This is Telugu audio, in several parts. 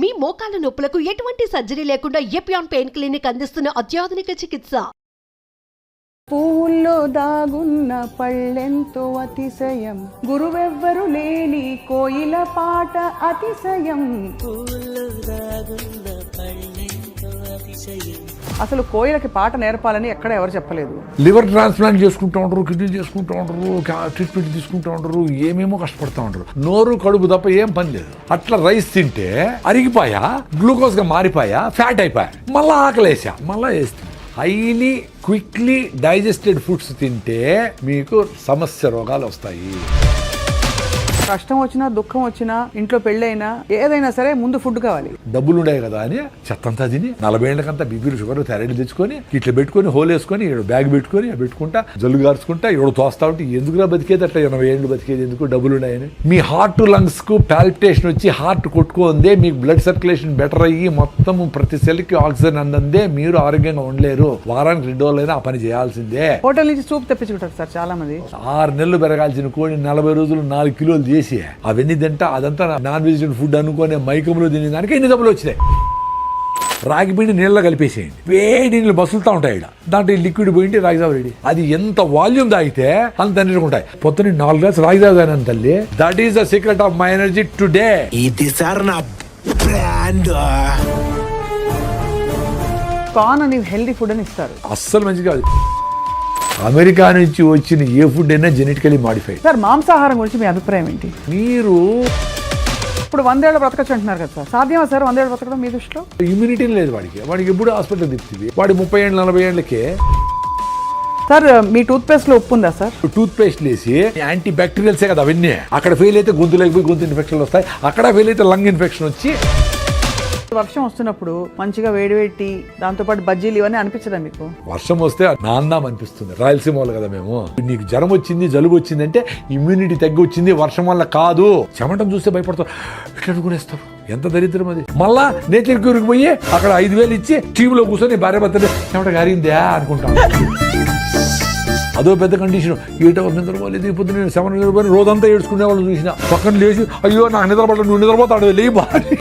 మీ మోకాల నొప్పులకు ఎటువంటి సర్జరీ లేకుండా ఎపియాన్ పెయిన్ క్లినిక్ అందిస్తున్న అత్యాధునిక చికిత్స. పూల్లో దాగున్న పళ్ళెంతో అతిశయం, గురువెవ్వరు లేని కోయిల పాట అతిశయం. అసలు కోయిలకి పాట నేర్పాలని ఎక్కడ ఎవరు చెప్పలేదు. లివర్ ట్రాన్స్ప్లాంట్ చేసుకుంటూ ఉంటారు, కిడ్నీ చేసుకుంటూ ఉంటారు, ట్రీట్మెంట్ తీసుకుంటూ ఉంటారు, ఏమేమో కష్టపడుతూ ఉంటారు. నోరు కడుపు తప్ప ఏం పని లేదు. అట్లా రైస్ తింటే అరిగిపోయా, గ్లూకోజ్ గా మారిపోయా, ఫ్యాట్ అయిపోయా, మళ్ళా ఆకలేసా, మళ్ళా వేస్తుంది. హైలీ క్విక్లీ డైజెస్టెడ్ ఫుడ్స్ తింటే మీకు సమస్య రోగాలు వస్తాయి. కష్టం వచ్చినా దుఃఖం వచ్చినా ఇంట్లో పెళ్ళైనా ఏదైనా సరే ముందు ఫుడ్ కావాలి. డబ్బులు ఉండే కదా అని చెత్తంతా తిని 40 ఏళ్ళకంతా బీపీలు షుగర్ థైరాయిడ్ తెచ్చుకొని ఇట్లా పెట్టుకొని హోల్ వేసుకొని బ్యాగ్ పెట్టుకొని పెట్టుకుంటా జల్లు గార్చుకుంటా తోస్తా ఉంటే ఎందుకురా బతికేది, అట్లా 80 ఏళ్ళు బతికేది ఎందుకు, డబ్బులు ఉన్నాయని. మీ హార్ట్ లంగ్స్ కు పాల్పిటేషన్ వచ్చి హార్ట్ కొట్టుకుందే, మీకు బ్లడ్ సర్క్యులేషన్ బెటర్ అయ్యి మొత్తం ప్రతి సెల్ కి ఆక్సిజన్ అందందే మీరు ఆరోగ్యంగా ఉండలేరు. వారానికి 2 రోజులైనా ఆ పని చేయాల్సిందే. హోటల్ నుంచి సూప్ తెప్పించుకుంటారు సార్ చాలా మంది. 6 నెలలు పెరగాల్సిన కోడి 40 రోజులు 4 కిలోలు చేసి అవన్నీ తింటా అదంతా నాన్ వెజిటేరియన్ ఫుడ్ అనుకునే మైకంలో తినే దానికి ఎన్ని డబ్బులు వచ్చినాయి. రాగి పిండి నీళ్ళలో కలిపేసేయండి, వేడి నీళ్ళు బసులుతూ ఉంటాయి. దాంట్లో లిక్విడ్ పోయింది రాగి జావ రెడీ. అది ఎంత వాల్యూమ్ తాగితే అంత ఎనర్జీ ఉంటాయి. పొద్దున్న 4 గ్లాసులు రాగి జావ తాగినాను తల్లి. That is the secret of my energy today. ఇది సార్ నా బ్రాండ్. కార్న్ అని హెల్దీ ఫుడ్ అని ఇస్తారు. అస్సలు మంచిది కాదు. అమెరికా నుంచి వచ్చిన ఏ ఫుడ్ అయినా జెనెటికలీ మాడిఫైడ్. సార్ మాంసాహారం గురించి మీ అభిప్రాయం ఏంటి? మీరు ఇప్పుడు 100 ఏళ్ళు బ్రతకచ్చు అంటున్నారు కదా సార్, సాధ్యమా సార్ 100 ఏళ్ళు బ్రతకడం మీ దృష్టిలో? ఇమ్యూనిటీ లేదు వాడికి ఎప్పుడు హాస్పిటల్ తిప్పుతుంది. వాడి 30 ఏళ్ళు 40 ఏళ్ళకే. సార్ మీ టూత్ పేస్ట్ లో ఉప్పు ఉందా సార్? టూత్ పేస్ట్ లేసి యాంటీ బ్యాక్టీరియల్సే కదా అవన్నీ. అక్కడ ఫెయిల్ అయితే గొంతులోకి పోయి గొంతు ఇన్ఫెక్షన్లు వస్తాయి, అక్కడ ఫెయిల్ అయితే లంగ్ ఇన్ఫెక్షన్ వచ్చి. వర్షం వస్తున్నప్పుడు మంచిగా వేడివేటి దాంతోపాటు బజ్జీలు ఇవన్నీ అనిపించదా మీకు? వర్షం వస్తే నాందాం అనిపిస్తుంది. రాయలసీమ వాళ్ళు కదా మేము. నీకు జ్వరం వచ్చింది జలుబు వచ్చింది అంటే ఇమ్యూనిటీ తగ్గి వచ్చింది, వర్షం వల్ల కాదు. చెమటం చూస్తే భయపడతారు, ఇట్లా అనుకునేస్తారు. ఎంత దరిద్రం అది. మళ్ళా నేచర్ క్యూర్కి పోయి అక్కడ 5,000 ఇచ్చి టీవీలో కూర్చొని భార్య భర్తనే చెమట గారిందా అనుకుంటాను. అదో పెద్ద కండిషన్. 8 hours నిద్రపోలేదు, ఇప్పుడు నేను 7 నిద్రపోయి రోజంతా ఏడ్చుకునే వాళ్ళు చూసిన. పక్కన లేచి అయ్యో నాకు నిద్రపడ, నువ్వు నిద్రపోతాడు లే భార్య.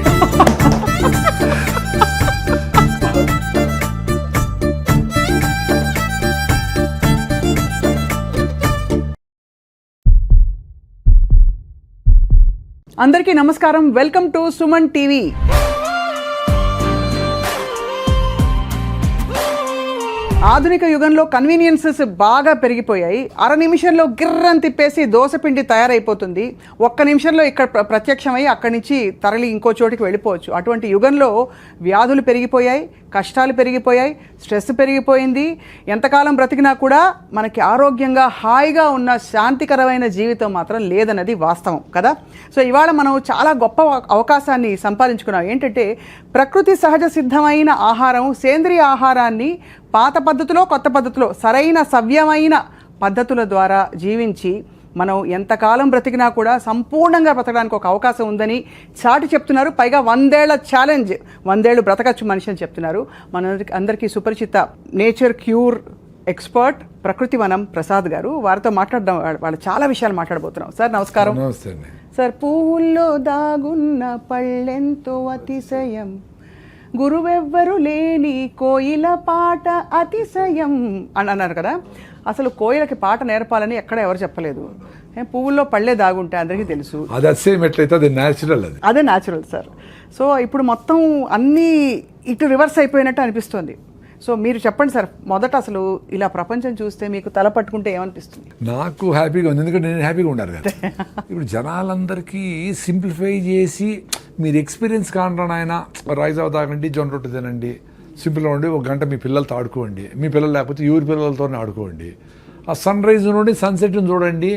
అందరికీ నమస్కారం, వెల్కమ్ టు సుమన్ టీవీ. ఆధునిక యుగంలో కన్వీనియన్సెస్ బాగా పెరిగిపోయాయి. 1/2 నిమిషంలో గిర్రని తిప్పేసి దోసపిండి తయారైపోతుంది. 1 నిమిషంలో ఇక్కడ ప్రత్యక్షమై అక్కడి నుంచి తరలి ఇంకో చోటికి వెళ్ళిపోవచ్చు. అటువంటి యుగంలో వ్యాధులు పెరిగిపోయాయి, కష్టాలు పెరిగిపోయాయి, స్ట్రెస్ పెరిగిపోయింది. ఎంతకాలం బ్రతికినా కూడా మనకి ఆరోగ్యంగా హాయిగా ఉన్న శాంతికరమైన జీవితం మాత్రం లేదన్నది వాస్తవం కదా. సో ఇవాళ మనం చాలా గొప్ప అవకాశాన్ని సంపాదించుకున్నాం. ఏంటంటే ప్రకృతి సహజ సిద్ధమైన ఆహారం, సేంద్రియ ఆహారాన్ని పాత పద్ధతిలో కొత్త పద్ధతిలో సరైన సవ్యమైన పద్ధతుల ద్వారా జీవించి మనం ఎంతకాలం బ్రతికినా కూడా సంపూర్ణంగా బ్రతకడానికి ఒక అవకాశం ఉందని చాటి చెప్తున్నారు. పైగా 100 ఏళ్ల ఛాలెంజ్, 100 ఏళ్ళు బ్రతకచ్చు మనిషి అని చెప్తున్నారు. అందరికీ సుపరిచిత నేచర్ క్యూర్ ఎక్స్పర్ట్ ప్రకృతి వనం ప్రసాద్ గారు. వారితో మాట్లాడడం, వాళ్ళు చాలా విషయాలు మాట్లాడబోతున్నాం. సార్ నమస్కారం. సార్, పువ్వుల్లో దాగున్న పళ్ళెంతో అతిశయం, గురువెవ్వరు లేని కోయిల పాట అతిశయం అని అన్నారు కదా. అసలు కోయిలకి పాట నేర్పాలని ఎక్కడ ఎవరు చెప్పలేదు. పువ్వుల్లో పళ్ళే దాగుంటే అందరికీ తెలుసు. అదే న్యాచురల్ సార్. సో ఇప్పుడు మొత్తం అన్నీ ఇటు రివర్స్ అయిపోయినట్టు అనిపిస్తుంది. సో మీరు చెప్పండి సార్, మొదట అసలు ఇలా ప్రపంచం చూస్తే మీకు తల పట్టుకుంటే ఏమనిపిస్తుంది? నాకు హ్యాపీగా ఉంది, ఎందుకంటే నేను హ్యాపీగా ఉండాలి కదా. ఇప్పుడు జనాలందరికీ సింప్లిఫై చేసి మీరు ఎక్స్పీరియన్స్ కాంటాను ఆయన రైస్ అవ తాగండి, జొన్న రొట్టె తినండి, సింపుల్గా ఉండి 1 గంట మీ పిల్లలతో ఆడుకోండి, మీ పిల్లలు లేకపోతే ఎవరి పిల్లలతోనే ఆడుకోండి, ఆ సన్ రైజ్ నుండి సన్సెట్ని చూడండి,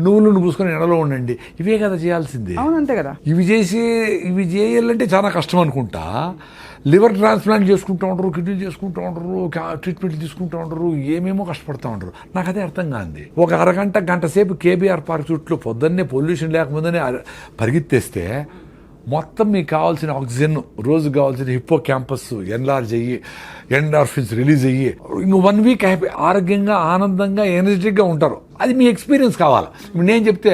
నువ్వులను పూసుకొని ఎండలో ఉండండి. ఇవే కదా చేయాల్సింది. అవునంతే కదా. ఇవి చేయాలంటే చాలా కష్టం అనుకుంటా. లివర్ ట్రాన్స్ప్లాంట్ చేసుకుంటూ ఉంటారు, కిడ్నీ చేసుకుంటూ ఉంటారు, ట్రీట్మెంట్ తీసుకుంటూ ఉంటారు, ఏమేమో కష్టపడుతూ ఉంటారు. నాకు అదే అర్థం కాదు. ఒక గంట సేపు కేబీఆర్ పార్క్ చుట్టూ పొద్దున్నే పొల్యూషన్ లేకముందనే పరిగెత్తేస్తే మొత్తం మీకు కావాల్సిన ఆక్సిజన్, రోజు కావాల్సిన హిప్పో క్యాంపస్ ఎన్లార్జ్ అయ్యి ఎండార్ఫిన్స్ రిలీజ్ అయ్యి ఇంకో 1 వీక్ హ్యాపీ ఆరోగ్యంగా ఆనందంగా ఎనర్జెటిక్గా ఉంటారు. అది మీ ఎక్స్పీరియన్స్ కావాలి. ఇప్పుడు నేను చెప్తే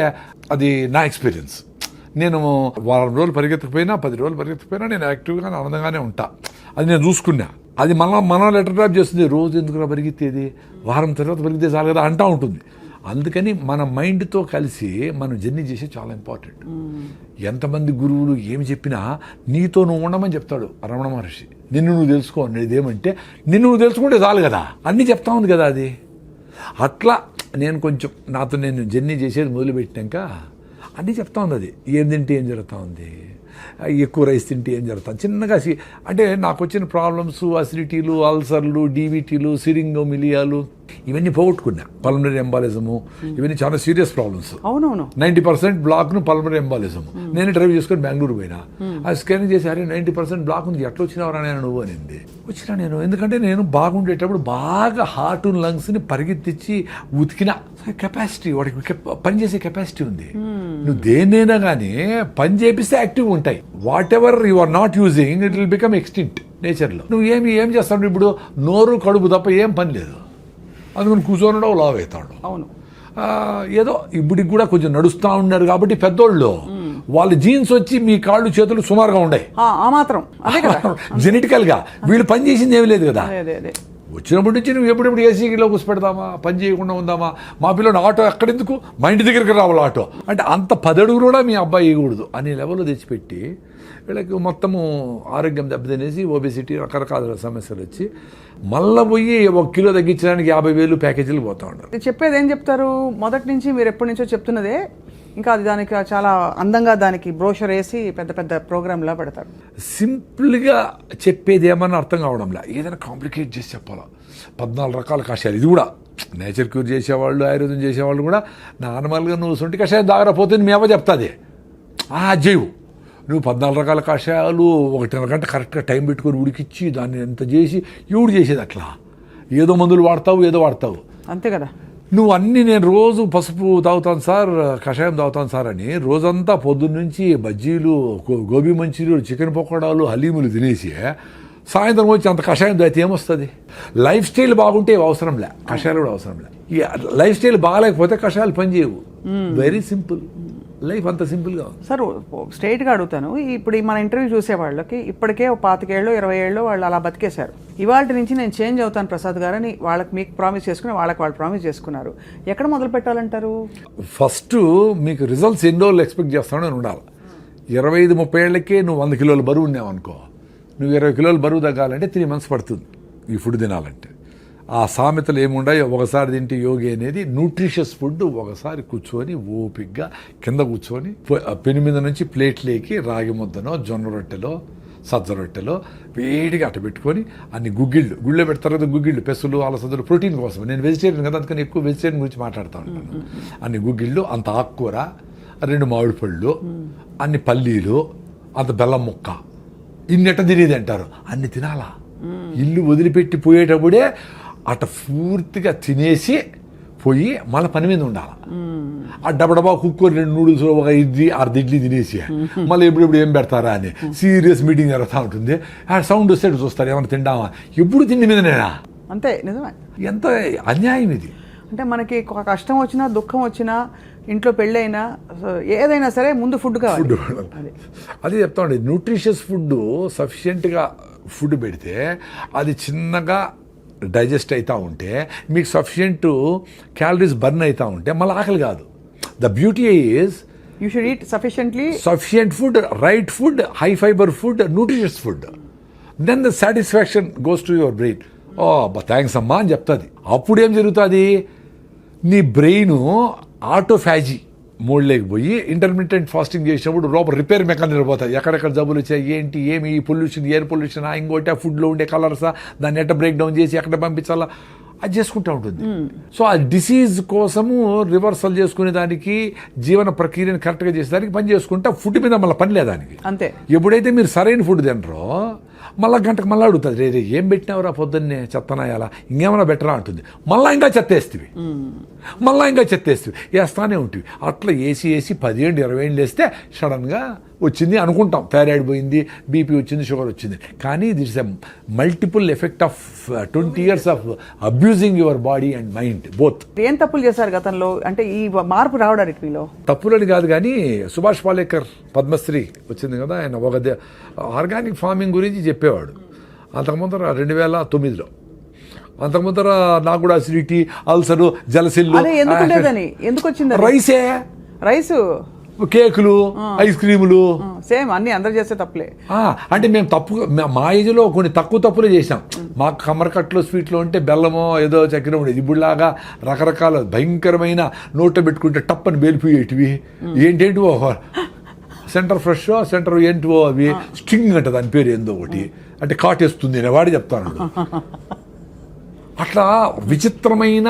అది నా ఎక్స్పీరియన్స్. నేను వారం రోజులు పరిగెత్తకపోయినా 10 రోజులు పరిగెత్తకపోయినా నేను యాక్టివ్గా ఆనందంగానే ఉంటా. అది నేను చూసుకున్నా. అది మనం లెటర్ డ్రాప్ చేస్తుంది, రోజు ఎందుకు పరిగెత్తేది, వారం తర్వాత పరిగెత్తే చాలు కదా అంటూ ఉంటుంది. అందుకని మన మైండ్తో కలిసి మనం జర్నీ చేసే చాలా ఇంపార్టెంట్. ఎంతమంది గురువులు ఏమి చెప్పినా నీతో నువ్వు ఉండమని చెప్తాడు రమణ మహర్షి. నిన్ను నువ్వు తెలుసుకో అనేది ఏమంటే నిన్ను నువ్వు తెలుసుకుంటే చాలు కదా, అన్నీ చెప్తా ఉంది కదా అది. అట్లా నేను కొంచెం నాతో నేను జర్నీ చేసేది మొదలుపెట్టినాక అన్నీ చెప్తా ఉంది. అది ఏం తింటే ఏం జరుగుతూ ఉంది, ఎక్కువ రైస్ తింటే ఏం జరుగుతుంది, చిన్నగా అంటే నాకు వచ్చిన ప్రాబ్లమ్స్ అసిడిటీలు, అల్సర్లు, డీవీటీలు, సిరింగోమిలియాలు ఇవన్నీ పోగొట్టుకున్నా. పల్మనరీ ఎంబాలిజము ఇవన్నీ చాలా సీరియస్ ప్రాబ్లమ్స్. అవునవును 90% బ్లాక్ను పల్మనరీ ఎంబాలిజము. నేను డ్రైవ్ చేసుకొని బెంగళూరు పోయినా, ఆ స్కానింగ్ చేసి అరే 90% బ్లాక్ ఉంది, ఎట్లా వచ్చినావరా నేను నువ్వు అనింది. వచ్చినా నేను, ఎందుకంటే నేను బాగుండేటప్పుడు బాగా హార్ట్ లంగ్స్ని పరిగెత్తించి ఉతికిన కెపాసిటీ, వాడికి పనిచేసే కెపాసిటీ ఉంది. నువ్వు దేన్నైనా కానీ పని చేపిస్తే యాక్టివ్ ఉంటాయి. Whatever you are not using it will become extinct నేచర్లో. నువ్వు ఏం చేస్తావు ఇప్పుడు, నోరు కడుపు తప్ప ఏం పని లేదు, అందుకని కూర్చొని లావ్ అవుతాడు. అవును, ఏదో ఇప్పటికి కూడా కొంచెం నడుస్తూ ఉన్నారు కాబట్టి పెద్దోళ్ళు వాళ్ళ జీన్స్ వచ్చి మీ కాళ్ళు చేతులు సుమారుగా ఉన్నాయి ఆ మాత్రం అదే కదా. జెనెటికల్ గా వీళ్ళు పని చేసింది ఏమీ లేదు కదా. అదే వచ్చినప్పటి నుంచి నువ్వు ఎప్పుడెప్పుడు ఏసీలో కూర్చోపెడదామా, పని చేయకుండా ఉందామా, మా పిల్లలు ఆటో ఎక్కడెందుకు, మా ఇంటి దగ్గరికి రావాలి ఆటో అంటే, అంత 10 అడుగులు కూడా మీ అబ్బాయి ఇవ్వకూడదు అనే లెవెల్లో తెచ్చిపెట్టి వీళ్ళకి మొత్తము ఆరోగ్యం దెబ్బతినేసి ఒబెసిటీ రకరకాల సమస్యలు వచ్చి మళ్ళీ పోయి 1 కిలో తగ్గించడానికి 50,000 ప్యాకేజీలు పోతా ఉంటారు. చెప్పేది ఏం చెప్తారు, మొదటి నుంచి మీరు ఎప్పటి నుంచో చెప్తున్నదే, ఇంకా అది దానికి చాలా అందంగా దానికి బ్రోషర్ వేసి పెద్ద పెద్ద ప్రోగ్రామ్లా పెడతారు. సింపుల్గా చెప్పేది ఏమన్నా అర్థం కావడంలా, ఏదైనా కాంప్లికేట్ చేసి చెప్పాలా. 14 రకాల కషాయాలు, ఇది కూడా నేచర్ క్యూర్ చేసేవాళ్ళు, ఆయుర్వేదం చేసేవాళ్ళు కూడా నార్మల్గా నువ్వు సొంటి కషాయం దాగరపోతే మీ అవ్వ చెప్తాది అజ్జేవు, నువ్వు 14 రకాల కషాయాలు 1.5 గంట కరెక్ట్గా టైం పెట్టుకొని ఉడికిచ్చి దాన్ని ఎంత చేసి ఎవడు చేసేది అట్లా, ఏదో మందులు వాడతావు అంతే కదా. నువ్వు అన్నీ నేను రోజు పసుపు తాగుతాను సార్, కషాయం తాగుతాను సార్ అని రోజంతా పొద్దున్న నుంచి బజ్జీలు, గోబీ మంచూరియలు, చికెన్ పకోడాలు, హలీములు తినేసి సాయంత్రం వచ్చి అంత కషాయం తాగితే ఏమొస్తుంది. లైఫ్ స్టైల్ బాగుంటే అవసరంలే, కషాయాలు కూడా అవసరంలే. ఈ లైఫ్ స్టైల్ బాగాలేకపోతే కషాయాలు పనిచేయవు. వెరీ సింపుల్ లైఫ్, అంత సింపుల్గా ఉంది. సార్ స్ట్రైట్గా అడుగుతాను, ఇప్పుడు మన ఇంటర్వ్యూ చూసే వాళ్ళకి ఇప్పటికే 25 ఏళ్ళు 20 ఏళ్ళు వాళ్ళు అలా బతికేశారు. ఇవాళ నుంచి నేను చేంజ్ అవుతాను ప్రసాద్ గారు అని వాళ్ళకి మీకు ప్రామిస్ చేసుకుని వాళ్ళు ప్రామిస్ చేసుకున్నారు. ఎక్కడ మొదలు పెట్టాలంటారు? ఫస్ట్ మీకు రిజల్ట్స్ ఎన్ని రోజులు ఎక్స్పెక్ట్ చేస్తానో అని ఉండాలి. 25-30 ఏళ్ళకే నువ్వు 100 కిలోల బరువు ఉన్నావు అనుకో, నువ్వు 20 కిలోల బరువు తగ్గాలంటే 3 months పడుతుంది ఈ ఫుడ్ తినాలంటే. ఆ సామెతలు ఏముండాయో, ఒకసారి తింటే యోగి అనేది న్యూట్రిషియస్ ఫుడ్. ఒకసారి కూర్చొని ఓపిగ్గా కింద కూర్చొని పెను మీద నుంచి ప్లేట్లేకి రాగి ముద్దనో, జొన్న రొట్టెలో, సజ్జ రొట్టెలో వేడిగా అట్ట పెట్టుకొని అన్ని గుళ్ళో పెడతారు కదా గుగ్గిళ్ళు, పెసులు, అలసందలు ప్రోటీన్ కోసం. నేను వెజిటేరియన్ కదా, అందుకని ఎక్కువ వెజిటేరియన్ గురించి మాట్లాడుతూ ఉంటాను. అన్ని గుగ్గిళ్ళు, అంత ఆకుకూర, 2 మామిడి పళ్ళు, అన్ని పల్లీలు, అంత బెల్లం ముక్క, ఇన్నెట్ట తినేది అంటారు. అన్ని తినాలా, ఇల్లు వదిలిపెట్టి పోయేటప్పుడే అట్ట పూర్తిగా తినేసి పోయి మళ్ళీ పని మీద ఉండాలి. ఆ డబడబా కుక్కర్ 2 నూడిల్స్, 1 ఇడ్లీ, 6 ఇడ్లీ తినేసి మళ్ళీ ఎప్పుడు ఏం పెడతారా అని సీరియస్ మీటింగ్ జరుగుతూ ఉంటుంది. ఆ సౌండ్ వస్తే చూస్తారు, ఏమైనా తిండామా, ఎప్పుడు తిండి మీదనేనా. అంతే, నిజమే. ఎంత అన్యాయం ఇది. అంటే మనకి కష్టం వచ్చినా, దుఃఖం వచ్చినా, ఇంట్లో పెళ్ళైనా, ఏదైనా సరే ముందు ఫుడ్ కావాలి. అదే చెప్తా ఉండే, న్యూట్రిషియస్ ఫుడ్ సఫిషియెంట్గా ఫుడ్ పెడితే అది చిన్నగా డైజెస్ట్ అవుతూ ఉంటే మీకు సఫిషియెంట్ క్యాలరీస్ బర్న్ అవుతూ ఉంటే మళ్ళీ ఆకలి కాదు. The beauty is you should eat sufficient food, right food, high fibre food, nutritious food. Then the satisfaction goes to your brain. Oh thanks అమ్మా అని చెప్తుంది. అప్పుడు ఏం జరుగుతుంది, నీ బ్రెయిన్ ఆటోఫాజీ మోడ్లోకి పోయి ఇంటర్మీడియట్ ఫాస్టింగ్ చేసినప్పుడు లోపల రిపేర్ మెకానిజం పోతుంది. ఎక్కడెక్కడ జబ్బులు వచ్చాయి, ఏంటి, ఏమి పొల్యూషన్, ఎయిర్ పొల్యూషన్, ఇంకోటి ఆ ఫుడ్లో ఉండే కలర్సా, దాన్ని ఎట్ట బ్రేక్ డౌన్ చేసి ఎక్కడ పంపించాలా అది చేసుకుంటూ ఉంటుంది. సో ఆ డిసీజ్ కోసము రివర్సల్ చేసుకునే దానికి, జీవన ప్రక్రియను కరెక్ట్గా చేసేదానికి పని చేసుకుంటా, ఫుడ్ మీద మళ్ళీ పని లేదానికి. అంతే. ఎప్పుడైతే మీరు సరైన ఫుడ్ తినరో మళ్ళీ గంటకు మళ్ళీ అడుగుతుంది, రే ఏం పెట్టినావురా పొద్దున్నే, చెత్తనాయాలా, ఇంకేమైనా బెటరా అంటుంది. మళ్ళీ ఇంకా చెత్తేస్తుంది, వేస్తానే ఉంటుంది. అట్లా వేసి 10 ఏళ్ళు 20 ఏళ్ళు వేస్తే సడన్గా వచ్చింది అనుకుంటాం, థైరాయిడ్ పోయింది, బీపీ వచ్చింది, షుగర్ వచ్చింది. కానీ it's a multiple effect of 20 years of abusing your body and mind both. ఏం తప్పులు చేశారు గతంలో అంటే ఈ మార్పు రావడానికి మీలో? తప్పులని కాదు కానీ సుభాష్ పాలేకర్ పద్మశ్రీ వచ్చింది కదా, ఆయన ఒక ఆర్గానిక్ ఫార్మింగ్ గురించి చెప్పేవాడు. అంతకుముందర 2009లో, అంతకుముందర నాకు కూడా అసిడిటీ, అల్సరు, జలసిల్లు. అదే ఎందుకు లేదని, ఎందుకు వచ్చింది? రైసే, రైసు, కేకులు, ఐస్ క్రీములు, సేమ్ అన్ని అందరు చేసే తప్పులే. అంటే మేము మా ఏజ్లో కొన్ని తప్పులే చేసాం. మాకు కమరకట్లు స్వీట్లో ఉంటే బెల్లమో ఏదో చక్కెర ఉండేది. ఇప్పుడులాగా రకరకాల భయంకరమైన నోట్లో పెట్టుకుంటే టప్పని బేలిపోయేటివి, ఏంటేంటివో సెంటర్ ఫ్రెష్, సెంటర్ ఏంటివో అవి స్ట్రింగ్ అంట, దాని పేరు ఏందో ఒకటి, అంటే కాటేస్తుంది నేను వాడి చెప్తాను. అట్లా విచిత్రమైన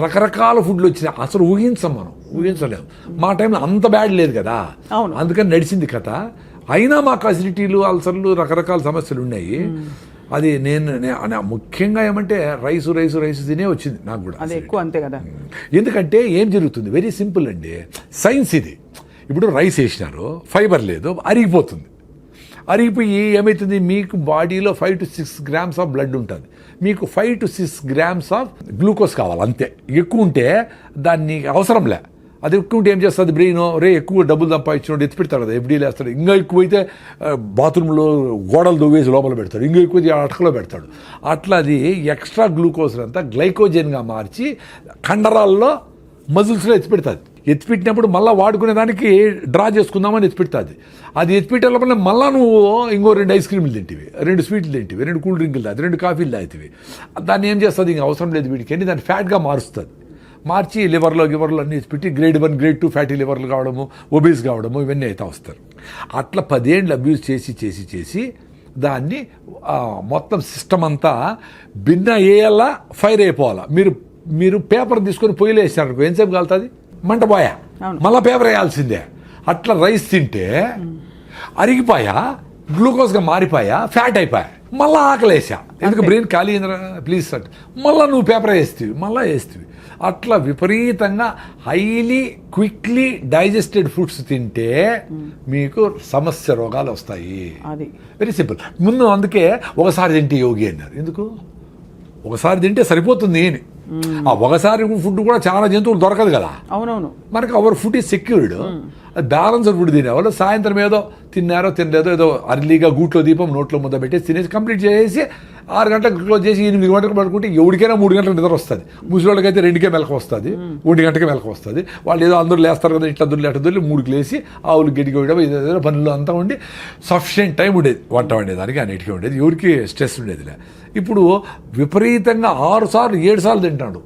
రకరకాల ఫుడ్లు వచ్చినాయి. అసలు ఊహించలేము. మా టైంలో అంత బ్యాడ్ లేదు కదా, అందుకని నడిచింది కథ. అయినా మాకు అసిడిటీలు, అల్సర్లు, రకరకాల సమస్యలు ఉన్నాయి. అది నేను ముఖ్యంగా ఏమంటే రైసు తినే వచ్చింది నాకు కూడా. అది ఎక్కువ అంతే కదా. ఎందుకంటే ఏం జరుగుతుంది, వెరీ సింపుల్ అండి, సైన్స్ ఇది. ఇప్పుడు రైస్ వేసినారు, ఫైబర్ లేదు, అరిగిపోయి ఏమవుతుంది, మీకు బాడీలో 5 to 6 grams ఆఫ్ బ్లడ్ ఉంటుంది, మీకు 5 to 6 grams ఆఫ్ గ్లూకోజ్ కావాలి అంతే. ఎక్కువ ఉంటే దాన్ని అవసరంలే. అది ఎక్కువ ఉంటే ఏం చేస్తుంది బ్రెయిన్, ఎక్కువ డబ్బులు సంపాదించినోడు ఎత్తి పెడతాడు కదా, ఎఫ్డీలు వేస్తాడు. ఇంకా ఎక్కువైతే బాత్రూంలో గోడలు దువ్వేసి లోపల పెడతాడు, ఇంకా ఎక్కువ అటకలో పెడతాడు. అట్లా అది ఎక్స్ట్రా గ్లూకోజ్ అంతా గ్లైకోజన్గా మార్చి కండరాల్లో, మజిల్స్లో ఎత్తిపెట్టినప్పుడు మళ్ళీ వాడుకునే దానికి డ్రా చేసుకుందామని ఎత్తిపెడుతుంది. అది ఎత్తిపెట్టే లోపల మళ్ళీ నువ్వు ఇంకో 2 ఐస్ క్రీములు తింటివి, 2 స్వీట్లు తింటివి, 2 కూల్ డ్రింకులు తాగి, 2 కాఫీలు తాగుతావి. దాన్ని ఏం చేస్తుంది, ఇంక అవసరం లేదు వీడికి అని దాన్ని ఫ్యాట్గా మారుస్తుంది. మార్చి లివర్లో అన్నీ పెట్టి గ్రేడ్ 1, గ్రేడ్ 2 ఫ్యాటీ లివర్లు కావడము, ఒబీస్ కావడము, ఇవన్నీ అయితే వస్తారు. అట్లా 10 ఏళ్ళు అబ్యూజ్ చేసి దాన్ని మొత్తం సిస్టమ్ అంతా భిన్న ఏయల్లా ఫైర్ అయిపోవాలా. మీరు పేపర్ తీసుకొని పొయ్యిలో వేసినారు, ఎంతసేపు కాలుతుంది, మంట పోయా, మళ్ళీ పేపర్ వేయాల్సిందే. అట్లా రైస్ తింటే అరిగిపోయా, గ్లూకోజ్గా మారిపోయా, ఫ్యాట్ అయిపోయా, మళ్ళీ ఆకలేసా. ఎందుకు బ్రెయిన్ ఖాళీ అయిందిరా ప్లీజ్ అంటే మళ్ళీ నువ్వు పేపర్ వేస్తేవి. అట్లా విపరీతంగా హైలీ క్విక్లీ డైజెస్టెడ్ ఫుడ్స్ తింటే మీకు సమస్య రోగాలు వస్తాయి. Very simple. ముందు అందుకే ఒకసారి తింటే యోగి అన్నారు. ఎందుకు ఒకసారి తింటే సరిపోతుంది అని. ఆ ఒకసారి ఫుడ్ కూడా చాలా జంతువులు దొరకదు కదా. అవునవును. మనకి our food is secured. Balanced food తినేవాళ్ళు సాయంత్రం ఏదో తిన్నారో తినలేదో ఏదో అర్లీగా గూట్లో దీపం నోట్లో ముద్ద పెట్టేసి తినేసి కంప్లీట్ చేసి 6 గంటలకు క్లోజ్ చేసి 8 గంటలకు పడుకుంటే ఎవరికైనా 3 గంటలకు నిద్ర వస్తుంది. ముసలివాళ్ళకైతే 2కే మెలకు వస్తుంది, 1 గంటకే మెలకు వస్తుంది. వాళ్ళు ఏదో అందరూ లేస్తారు కదా, ఇట్లా దొరికి 3కి లేసి ఆవులు గడ్డికి వేయడం, ఏదో పనులు అంతా ఉండి సఫిషియెంట్ టైం ఉండేది వంట వండేదానికి, అన్నిటికీ ఉండేది, ఎవరికి స్ట్రెస్ ఉండేదిలే. ఇప్పుడు విపరీతంగా 6 సార్లు 7 సార్లు తింటాడు.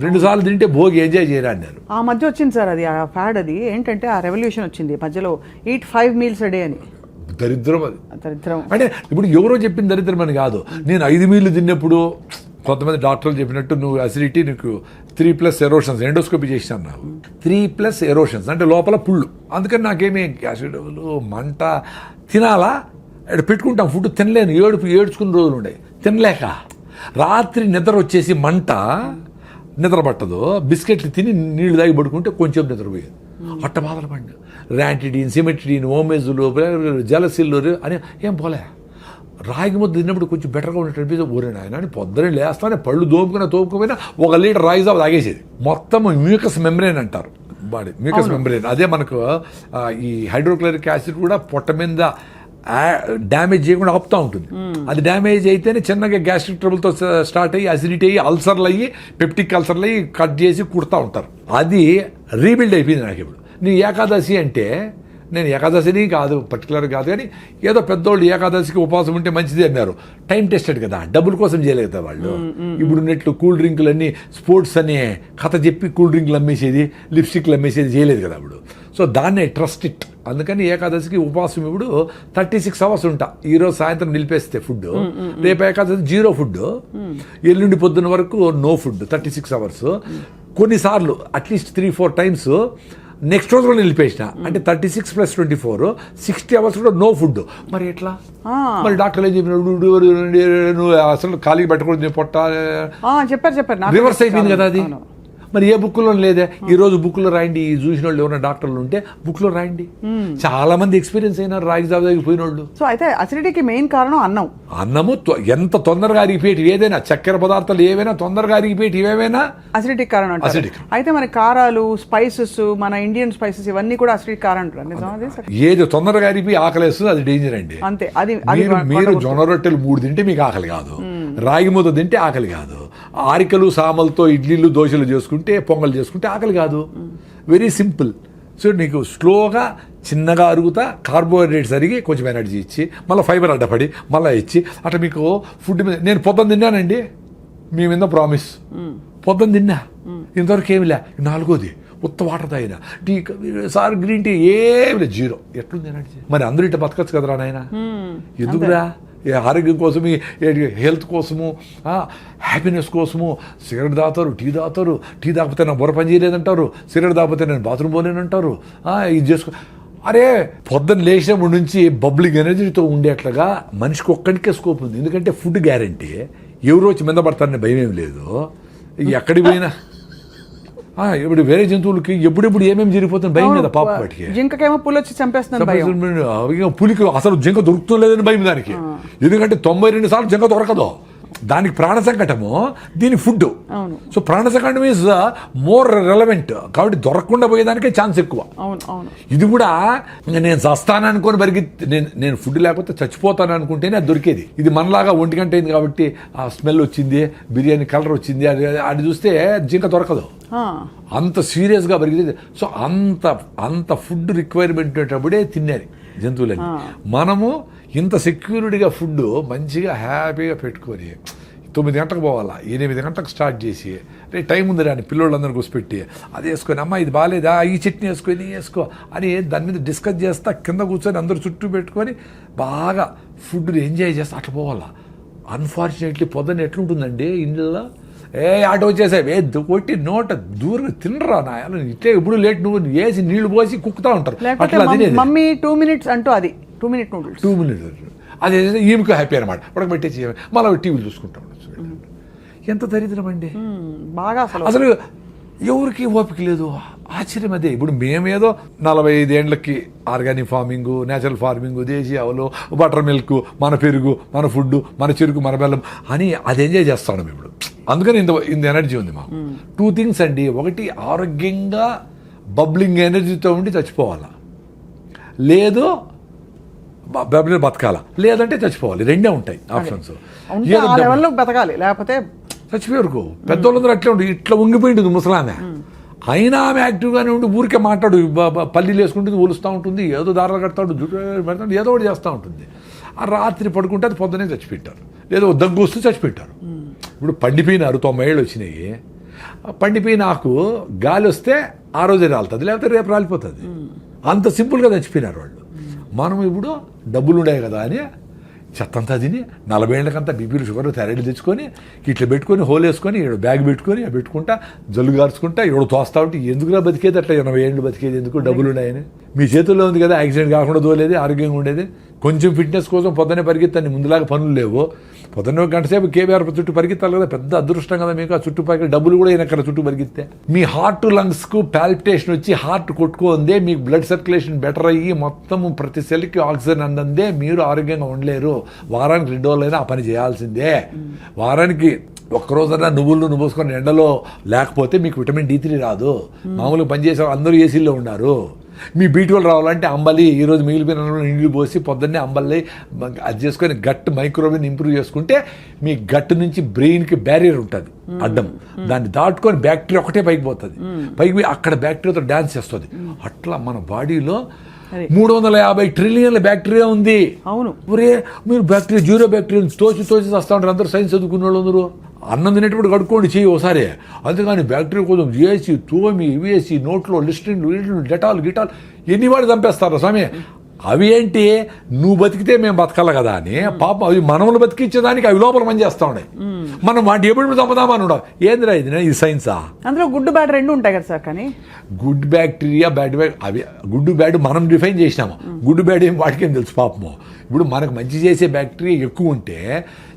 2 సార్లు తింటే భోగి ఎంజాయ్ చేయరా అన్నారు. ఆ మధ్య వచ్చింది సార్ అది, ఆ ఫ్యాడ్. అది ఏంటంటే ఆ రెవల్యూషన్ వచ్చింది మధ్యలో, eat 5 meals a day అని. దరిద్రం అది. దరిద్రం అంటే ఇప్పుడు ఎవరో చెప్పిన దరిద్రం అని కాదు. నేను 5 మీల్లు తిన్నప్పుడు కొంతమంది డాక్టర్లు చెప్పినట్టు నువ్వు అసిడిటీ, నీకు 3+ ఎరోషన్స్, ఎండోస్కోపీ చేసినాను నాకు. 3+ ఎరోషన్స్ అంటే లోపల పుళ్ళు. అందుకని నాకేమీ యాసిడ్ మంట తినాలా పెట్టుకుంటాం, ఫుడ్ తినలేను, ఏడ్చుకున్న రోజులు ఉండే, తినలేక రాత్రి నిద్ర వచ్చేసి మంట, నిద్ర పట్టదు, బిస్కెట్లు తిని నీళ్లు తాగి పడుకుంటే కొంచెం నిద్రపోయేది. అట్ట బాధలు పడి ర్యాంటిడీన్, సిమెట్రిడీన్, ఓమేజులు, జలసిల్లు అని ఏం పోలే. రాగి ముద్ద తిన్నప్పుడు కొంచెం బెటర్గా ఉన్నట్టు అనిపిస్తే ఊరే ఆయన అని పొద్దునే లేస్తానే పళ్ళు తోముకుపోయినా 1 లీటర్ రాగి జావ తాగేసేది. మొత్తం మ్యూకస్ మెంబ్రేన్ అంటారు బాడీ, మ్యూకస్ మెంబ్రేన్. అదే మనకు ఈ హైడ్రోక్లోరిక్ యాసిడ్ కూడా పొట్ట మీద డ్యామేజ్ చేయకుండా ఆపుతూ ఉంటుంది. అది డ్యామేజ్ అయితేనే చిన్నగా గ్యాస్ట్రిక్ ట్రబుల్తో స్టార్ట్ అయ్యి అసిడిటీ అయ్యి అల్సర్లు అయ్యి పెప్టిక్ అల్సర్లు అయ్యి కట్ చేసి కుడతా ఉంటారు. అది రీబిల్డ్ అయిపోయింది నాకు. ఇప్పుడు నీ ఏకాదశి అంటే, నేను ఏకాదశిని కాదు పర్టికులర్ కాదు కానీ ఏదో పెద్దోళ్ళు ఏకాదశికి ఉపవాసం ఉంటే మంచిది అన్నారు. టైం టెస్టెడ్ కదా, డబ్బుల కోసం చేయలేదు కదా వాళ్ళు. ఇప్పుడు ఉన్నట్లు కూల్ డ్రింకులన్నీ స్పోర్ట్స్ అనే కథ చెప్పి కూల్ డ్రింకులు అమ్మేసేది, లిప్స్టిక్లు అమ్మేసేది చేయలేదు కదా అప్పుడు. సో దాన్నే ట్రస్ట్ ఇట్. అందుకని ఏకాదశికి ఉపవాసం ఇప్పుడు 36 hours ఉంటా. ఈరోజు సాయంత్రం నిలిపేస్తే ఫుడ్, రేపు ఏకాదశి 0 ఫుడ్, ఎల్లుండి పొద్దున్న వరకు నో ఫుడ్ 36 hours. కొన్నిసార్లు అట్లీస్ట్ 3-4 times నెక్స్ట్ రోజు కూడా నిలిపేసిన, అంటే 36 + 24 60 hours కూడా నో ఫుడ్. మరి ఎట్లా? మరి డాక్టర్లు ఏం చెప్పినాడు, నువ్వు అసలు ఖాళీ పెట్టకూడదు పొట్ట, చెప్పారు రివర్స్ అయిపోయింది కదా అది. మరి ఏ బుక్లో లేదే. ఈ రోజు బుక్లో రాయండి, ఈ చూసిన వాళ్ళు ఎవరైనా డాక్టర్లు ఉంటే బుక్లో రాయండి. చాలా మంది ఎక్స్పీరియన్స్ అయినారు రాగి జాబ్ దగ్గర పోయిన వాళ్ళు. సో అయితే అసిడిటీకి మెయిన్ కారణం అన్నము ఎంత తొందరగా అరిగిపోయేటి ఏదైనా, చక్కెర పదార్థాలు ఏవైనా తొందరగా అరిగిపోయేటి ఏవైనా అసిడిటీకి కారణం అంటారు. Acidic. అయితే మన కారాలు, స్పైసెస్, మన ఇండియన్ స్పైసెస్ ఇవన్నీ కూడా అసిడిటీ కారణం అంటారు. నిజమా అది? ఏది తొందరగా అరిగిపోయి ఆకలేస్తుంది అది డేంజర్ అండి. అంతే. అది మీరు జొన్న రొట్టెలు 3 తింటే మీకు ఆకలి కాదు, రాగి ముద్ద తింటే ఆకలి కాదు, ఆరికలు సామలతో ఇడ్లీలు దోశలు చేసుకుంటే పొంగల్ చేసుకుంటే ఆకలి కాదు. Very simple. సో నీకు స్లోగా చిన్నగా అరుగుతా కార్బోహైడ్రేట్స్ అరిగి కొంచెం ఎనర్జీ ఇచ్చి మళ్ళీ ఫైబర్ అడ్డపడి మళ్ళీ ఇచ్చి అట్లా మీకు ఫుడ్ మీద. నేను పొద్దున్న తిన్నానండి, మీ మీద ప్రామిస్, పొద్దున్న తిన్నా, ఇంతవరకు ఏమి లే. 4వది ఉత్త వాటర్ తాగిన, టీ సార్ గ్రీన్ టీ ఏమి లేదు, 0. ఎట్లుంది ఎనర్జీ? మరి అందరూ ఇట్లా బతకచ్చు కదరా నాయన. ఎందుకురా? ఆరోగ్యం కోసం, హెల్త్ కోసము, హ్యాపీనెస్ కోసము సిగరెట్ తాగుతారు, టీ తాగుతారు. టీ తాగిపోతే నాకు బుర్ర పని చేయలేదంటారు, సిగరెట్ తాగిపోతే నేను బాత్రూమ్ పోలేనంటారు. ఇది చేసుకో. అరే పొద్దున్న లేచినప్పటి నుంచి బబ్లింగ్ ఎనర్జీతో ఉండేట్లుగా మనిషికి ఒక్కడికే స్కోప్ ఉంది. ఎందుకంటే ఫుడ్ గ్యారంటీ, ఎవరు వచ్చి మీద పడతారని భయం ఏమి లేదు. ఎక్కడికి పోయినా ఇప్పుడు వేరే జంతువులకి ఎప్పుడెప్పుడు ఏమేమి జరిగిపోతుంది భయం కదా పాప. వాటికి జింకకేమో పులి వచ్చి చంపేస్తుంది, పులికి అసలు జింక దొరుకుతుందని భయం దానికి. ఎందుకంటే 92 సార్లు జింక దొరకదు. దానికి ప్రాణ సంకటము, దీని ఫుడ్. సో ప్రాణ సంకటం ఈజ్ మోర్ రెలవెంట్. కాబట్టి దొరకకుండా పోయేదానికే ఛాన్స్ ఎక్కువ. ఇది కూడా నేను చస్తాను అనుకొని నేను ఫుడ్ లేకపోతే చచ్చిపోతాను అనుకుంటేనే అది దొరికేది. ఇది మనలాగా 1 గంట అయింది కాబట్టి ఆ స్మెల్ వచ్చింది, బిర్యానీ కలర్ వచ్చింది, అది చూస్తే జింక దొరకదు. అంత సీరియస్గా పెరిగింది. సో అంత ఫుడ్ రిక్వైర్మెంట్ ఉండేటప్పుడే తినేది జంతువులని. మనము ఇంత సెక్యూరిటీగా ఫుడ్ మంచిగా హ్యాపీగా పెట్టుకొని 9 గంటలకు పోవాలా, 8 గంటలకు స్టార్ట్ చేసి రే టైం ఉంది రాని పిల్లోళ్ళందరూ కూర్చోపెట్టి అది వేసుకొని, అమ్మ ఇది బాగాలేదా, ఈ చట్నీ వేసుకొని వేసుకో అని దాని మీద డిస్కస్ చేస్తా కింద కూర్చొని అందరూ చుట్టూ పెట్టుకొని బాగా ఫుడ్ని ఎంజాయ్ చేస్తా అట్లా పోవాలా. అన్ఫార్చునేట్లీ పొద్దున్న ఎట్లుంటుందండి ఇంట్లో, ఆటో వచ్చేసావు కొట్టి నోట దూరంగా తినరా నాయాలు, ఇట్లే ఇప్పుడు లేట్ నువ్వు వేసి నీళ్లు పోసి కుక్కుతా ఉంటారు. అట్లా మమ్మీ 2 minutes అంటూ అది 2 minute నూడిల్స్ 2 minutes అదే ఈమెకు హ్యాపీ అనమాట. ఉడకబెట్టేసి మళ్ళీ టీవీలు చూసుకుంటాం. ఎంత దరిద్రం అండి బాగా. అసలు ఎవరికి ఓపిక లేదు. ఆశ్చర్యం అదే. ఇప్పుడు మేమేదో 45 ఏళ్ళకి ఆర్గానిక్ ఫార్మింగ్, నేచురల్ ఫార్మింగ్, దేశీ ఆవులు, బటర్ మిల్క్, మన పెరుగు, మన ఫుడ్, మన చెరుకు, మన బెల్లం అని అది ఎంజాయ్ చేస్తాం ఇప్పుడు. అందుకని ఇంత ఎనర్జీ ఉంది మాకు. 2 things అండి. ఒకటి ఆరోగ్యంగా బబ్లింగ్ ఎనర్జీతో ఉండి చచ్చిపోవాలా, లేదు బతకాల, లేదంటే చచ్చిపోవాలి. 2 ఉంటాయి ఆప్షన్స్. బతకాలి లేకపోతే చచ్చిపోయారు. పెద్దోళ్ళందరూ అట్లే ఉండి ఇట్లా ఉంగిపోయింటుంది ముసలామె. అయినా ఆమె యాక్టివ్గానే ఉండి ఊరికే మాట్లాడు, పల్లీలు వేసుకుంటుంది, ఒలుస్తూ ఉంటుంది, ఏదో దారాలు కడతాడు, జుట్టు పెడతాడు, ఏదో ఒకటి చేస్తూ ఉంటుంది. ఆ రాత్రి పడుకుంటే అది పొద్దునే చచ్చిపెట్టారు, లేదో దగ్గు వస్తూ చచ్చిపెట్టారు. ఇప్పుడు పండిపోయినారు, 90 ఏళ్ళు వచ్చినాయి. పండిపోయిన ఆకు గాలి వస్తే ఆ రోజే రాలుతుంది, లేకపోతే రేపు రాలిపోతుంది. అంత సింపుల్గా చచ్చిపోయినారు వాళ్ళు. మనం ఇప్పుడు డబ్బులు ఉన్నాయి కదా అని చెత్తంతా తిని 40 ఏళ్ళకంతా బీపీలు, షుగర్లు, థైరాయిడ్ తెచ్చుకొని ఇట్లా పెట్టుకొని హోల్ వేసుకొని బ్యాగ్ పెట్టుకొని పెట్టుకుంటా జల్లు గార్చుకుంటా ఎవడో తోస్తా ఉంటే ఎందుకులా బతికేది? అట్లా 80 ఏళ్ళు బతికేది ఎందుకు? డబ్బులు ఉన్నాయని. మీ చేతుల్లో ఉంది కదా, యాక్సిడెంట్ కాకుండా తోలేది, ఆరోగ్యంగా ఉండేది. కొంచెం ఫిట్నెస్ కోసం పొద్దున్నే పరిగెత్తండి, ముందులాగా పనులు లేవు. పొద్దున్న 1 గంట సేపు కేబీఆర్ చుట్టూ పరిగెత్తాలి కదా, పెద్ద అదృష్టం కదా మీకు. ఆ చుట్టూ డబ్బులు కూడా ఎక్కడ చుట్టూ పరిగెత్తే మీ హార్ట్ లంగ్స్కు పాల్పిటేషన్ వచ్చి హార్ట్ కొట్టుకుందే, మీకు బ్లడ్ సర్క్యులేషన్ బెటర్ అయ్యి మొత్తం ప్రతి సెల్కి ఆక్సిజన్ అందందే మీరు ఆరోగ్యంగా ఉండలేరు. వారానికి 2 రోజులైనా ఆ పని చేయాల్సిందే. వారానికి ఒక్కరోజైనా నువ్వులు పోసుకొని ఎండలో లేకపోతే మీకు విటమిన్ D3 రాదు. మామూలుగా పనిచేసే అందరూ ఏసీల్లో ఉన్నారు. మీ B12 రావాలంటే అంబలి, ఈరోజు మిగిలిపోయిన నీళ్ళు పోసి పొద్దున్నే అంబలి అది చేసుకొని గట్ మైక్రోవేవ్ ఇంప్రూవ్ చేసుకుంటే మీ గట్ నుంచి బ్రెయిన్కి బ్యారియర్ ఉంటుంది అడ్డం, దాన్ని దాటుకొని బ్యాక్టీరియా ఒకటే పైకి పోతుంది. పైకి పోయి అక్కడ బ్యాక్టీరియాతో డ్యాన్స్ చేస్తుంది. అట్లా మన బాడీలో 350 ట్రిలియన్ల బ్యాక్టీరియా ఉంది. అవును. ఒరే మీరు బ్యాక్టీరియా, జీరో బ్యాక్టీరియా తోచి వస్తూ ఉంటారు అందరూ, సైన్స్ చదువుకున్న వాళ్ళు అందరూ. అన్నం తినేటప్పుడు కడుక్కోండి చెయ్యి ఒకసారి. అంతేగాని బ్యాక్టీరియా కోసం చేసి తోమి వేసి నోట్లో లిస్ట్రిన్ డెటాల్ గిటాల్ ఎన్ని వాడు చంపేస్తారు స్వామి. అవి ఏంటి, నువ్వు బతికితే మేము బతకాల కదా అని పాపం అవి మనములు బతికించేదానికి అవి లోపల పని చేస్తా ఉన్నాయి. మనం వాటి ఎప్పుడు చంపుదామని ఉండవు. ఏందిరా ఇది సైన్సా? అందులో గుడ్ బ్యాడ్ 2 ఉంటాయి కదా సార్. కానీ గుడ్ బ్యాక్టీరియా, బ్యాడ్ అవి గుడ్ బ్యాడ్ మనం డిఫైన్ చేసినాము. గుడ్ బ్యాడ్ ఏం వాటికేం తెలుసు పాపము. ఇప్పుడు మనకు మంచి చేసే బ్యాక్టీరియా ఎక్కువ ఉంటే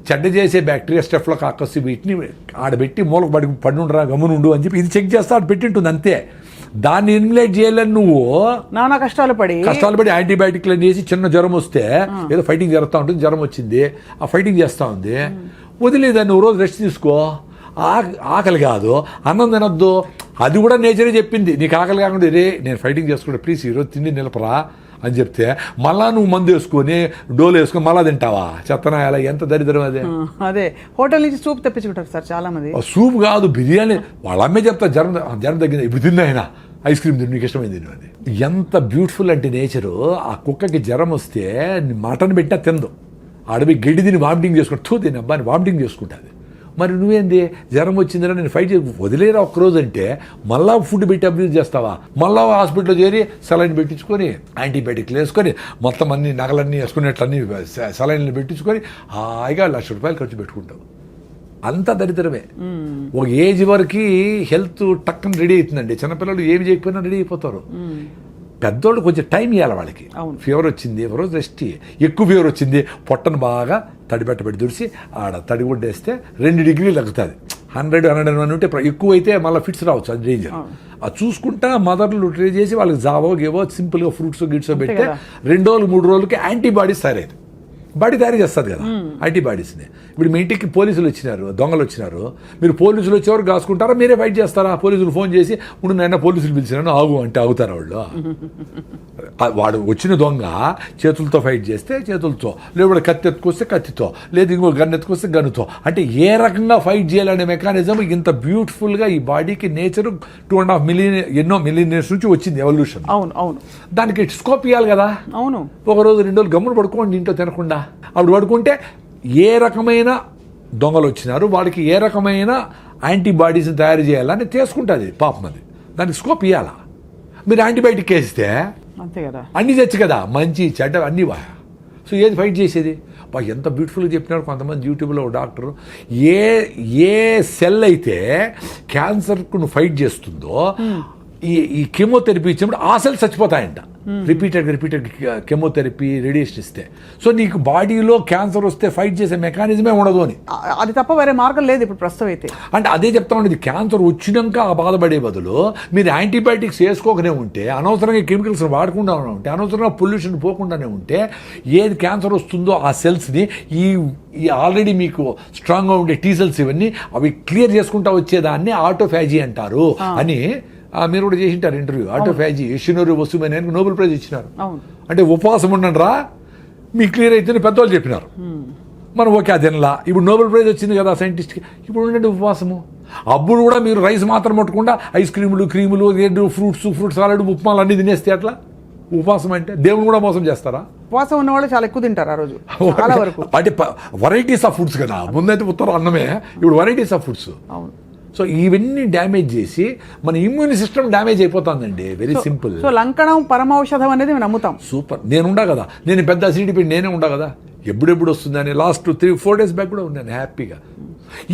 చెడ్డ చేసే బ్యాక్టీరియా స్టెఫ్లో కాకస్ వీటిని ఆడబెట్టి మూలకు పడి ఉండరా గమ్మునుండు అని చెప్పి ఇది చెక్ చేస్తా ఆడ పెట్టి ఉంటుంది అంతే. దాన్ని ఎలిమినేట్ చేయాలని నువ్వు నానా కష్టాలు పడి యాంటీబయాటిక్లు వేసి చిన్న జ్వరం వస్తే ఏదో ఫైటింగ్ జరుగుతూ ఉంటుంది, జ్వరం వచ్చింది ఆ ఫైటింగ్ చేస్తూ ఉంది, వదిలేదాన్ని నువ్వు రోజు రెస్ట్ తీసుకో. ఆకలి కాదు, అన్నం తినొద్దు, అది కూడా నేచరే చెప్పింది. నీకు ఆకలి కాకుండా రే నేను ఫైటింగ్ చేసుకుంటా ప్లీజ్ ఈరోజు తిండి నిలపరా అని చెప్తే మళ్ళా నువ్వు మందు వేసుకొని డోలు వేసుకొని మళ్ళా తింటావా? చెత్తనా ఎలా, ఎంత దరిద్రం అదే. అదే హోటల్ నుంచి సూప్ తెప్పించుకుంటారు సార్ చాలా మంది. సూప్ కాదు బిర్యానీ, వాళ్ళ అమ్మే చెప్తా జ్వరం తగ్గింది ఇప్పుడు తిన్నా ఆయన ఐస్ క్రీమ్ తిని నీకు ఇష్టమైంది తిను అని. ఎంత బ్యూటిఫుల్ అంటే నేచరు. ఆ కుక్కకి జ్వరం వస్తే మటన్ పెట్టినా తిందు, అడవి గడ్డి తిని వామిటింగ్ చేసుకుంటూ తిని అబ్బాని వామిటింగ్ చేసుకుంటుంది. మరి నువ్వేంది జ్వరం వచ్చిందిరా నేను ఫైట్ చేసి వదిలేరా ఒక్కరోజు అంటే మళ్ళా ఫుడ్ పెట్టి అబ్యూజ్ చేస్తావా? మళ్ళా హాస్పిటల్లో చేరి సెలైన్ పెట్టించుకొని యాంటీబయాటిక్లు వేసుకొని మొత్తం అన్ని నగలన్నీ వేసుకునేట్లన్నీ సెలైన్లు పెట్టించుకొని హాయిగా ₹1,00,000 ఖర్చు పెట్టుకుంటావు. అంత దరిద్రమే. ఒక ఏజ్ వరకు హెల్త్ టక్కన రెడీ అవుతుందండి. చిన్నపిల్లలు ఏమి చేయకపోయినా రెడీ అయిపోతారు. పెద్దోళ్ళు కొంచెం టైం ఇవ్వాలి వాళ్ళకి. ఫీవర్ వచ్చింది ఒకరోజు రెస్ట్, ఎక్కువ ఫీవర్ వచ్చింది పొట్టను బాగా తడిబెట్టబెట్టి దుడిసి ఆడ తడిగుడ్డేస్తే 2 డిగ్రీలు తగ్గుతుంది. 100-101 ఉంటే ఎక్కువ అయితే మళ్ళీ ఫిట్స్ రావచ్చు, అది డేంజర్. అది చూసుకుంటా మదర్లు ట్రై చేసి వాళ్ళకి జావో గేవో సింపుల్గా ఫ్రూట్స్ గిట్సో పెడితే 2 రోజులు 3 రోజులకి యాంటీబాడీస్ తయారైంది. బాడీ తయారు చేస్తుంది కదా యాంటీబాడీస్ని. ఇప్పుడు మీ ఇంటికి పోలీసులు వచ్చినారు, దొంగలు వచ్చినారు, మీరు పోలీసులు వచ్చేవారు కాసుకుంటారా, మీరే ఫైట్ చేస్తారా? పోలీసులు ఫోన్ చేసి ఇప్పుడు నైనా పోలీసులు పిలిచినాను ఆగు అంటే ఆగుతారా వాళ్ళు? వాడు వచ్చిన దొంగ చేతులతో ఫైట్ చేస్తే చేతులతో, లేదా కత్తి ఎత్తుకొస్తే కత్తితో, లేదా ఇంకో గన్ ఎత్తుకొస్తే గన్నుతో. అంటే ఏ రకంగా ఫైట్ చేయాలనే మెకానిజం ఇంత బ్యూటిఫుల్గా ఈ బాడీకి నేచర్ 2.5 మిలియన్ ఎన్నో మిలియన్ ఇయర్స్ నుంచి వచ్చింది ఎవల్యూషన్. అవును అవును, దానికి స్కోప్ ఇవ్వాలి కదా. అవును, ఒకరోజు 2 రోజులు గమ్మును పడుకోండి ఇంట్లో తినకుండా. అప్పుడు పడుకుంటే ఏ రకమైన దొంగలు వచ్చినారు వాడికి ఏ రకమైన యాంటీబాడీస్ని తయారు చేయాలని తీసుకుంటుంది పాపం. అది దానికి స్కోప్ ఇవ్వాలా? మీరు యాంటీబయాటిక్ వేస్తే అంతే కదా, అన్నీ తెచ్చు కదా, మంచి చెడ్డ అన్నీ వా. సో ఏది ఫైట్ చేసేది? ఎంత బ్యూటిఫుల్గా చెప్పినారు కొంతమంది యూట్యూబ్లో డోక్టర్. ఏ సెల్ అయితే క్యాన్సర్కు నువ్వు ఫైట్ చేస్తుందో ఈ కెమోథెరపీ ఇచ్చినప్పుడు ఆ సెల్ చచ్చిపోతాయంట. రిపీటెడ్ కెమోథెరపీ రేడియేషన్ ఇస్తే. సో నీకు బాడీలో క్యాన్సర్ వస్తే ఫైట్ చేసే మెకానిజమే ఉండదు అని. అది తప్ప వేరే మార్గం లేదు ఇప్పుడు ప్రస్తుతం అయితే. అంటే అదే చెప్తా ఉండేది, క్యాన్సర్ వచ్చినాక ఆ బాధపడే బదులు మీరు యాంటీబయాటిక్స్ వేసుకోకనే ఉంటే, అనవసరంగా కెమికల్స్ వాడకుండా ఉంటే, అనవసరంగా పొల్యూషన్ పోకుండానే ఉంటే, ఏది క్యాన్సర్ వస్తుందో ఆ సెల్స్ని ఈ ఆల్రెడీ మీకు స్ట్రాంగ్గా ఉండే టీ సెల్స్ ఇవన్నీ అవి క్లియర్ చేసుకుంటా వచ్చేదాన్ని ఆటోఫాజీ అంటారు అని మీరు కూడా చేసింటారు ఇంటర్వ్యూ. ఆటోఫాజీ యషినోరి వసుమని నోబెల్ ప్రైజ్ ఇచ్చినారు. అంటే ఉపవాసం ఉండండి రా మీకు క్లియర్ అయితే పెద్దవాళ్ళు చెప్పినారు. మనం ఓకే అది తినలా, ఇప్పుడు నోబెల్ ప్రైజ్ వచ్చింది కదా సైంటిస్ట్కి, ఇప్పుడు ఉండండి ఉపవాసము. అప్పుడు కూడా మీరు రైస్ మాత్రం పట్టకుండా ఐస్ క్రీములు ఫ్రూట్స్ సాలడ్ ఉప్మాలు అన్నీ తినేస్తే అట్లా ఉపవాసం అంటే దేవుని కూడా మోసం చేస్తారా? ఉపవాసం ఉన్న వాళ్ళు చాలా ఎక్కువ తింటారు ఆ రోజు చాలా వరకు. అంటే వెరైటీస్ ఆఫ్ ఫుడ్స్ కదా, ముందైతే ఉత్తరం అన్నమే, ఇప్పుడు వెరైటీస్ ఆఫ్ ఫుడ్స్. అవును. సో ఇవన్నీ డ్యామేజ్ చేసి మన ఇమ్యూన్ సిస్టమ్ డ్యామేజ్ అయిపోతుందండి. Very simple. సో లంకణం పరమౌషధం అనేది మేము నమ్ముతాం. సూపర్. నేను ఉండా కదా, నేను పెద్ద అసిడిటీ పెట్టి నేనే ఉండా కదా, ఎప్పుడెప్పుడు వస్తుందని లాస్ట్ 3-4 days బ్యాక్ కూడా ఉన్నాను హ్యాపీగా.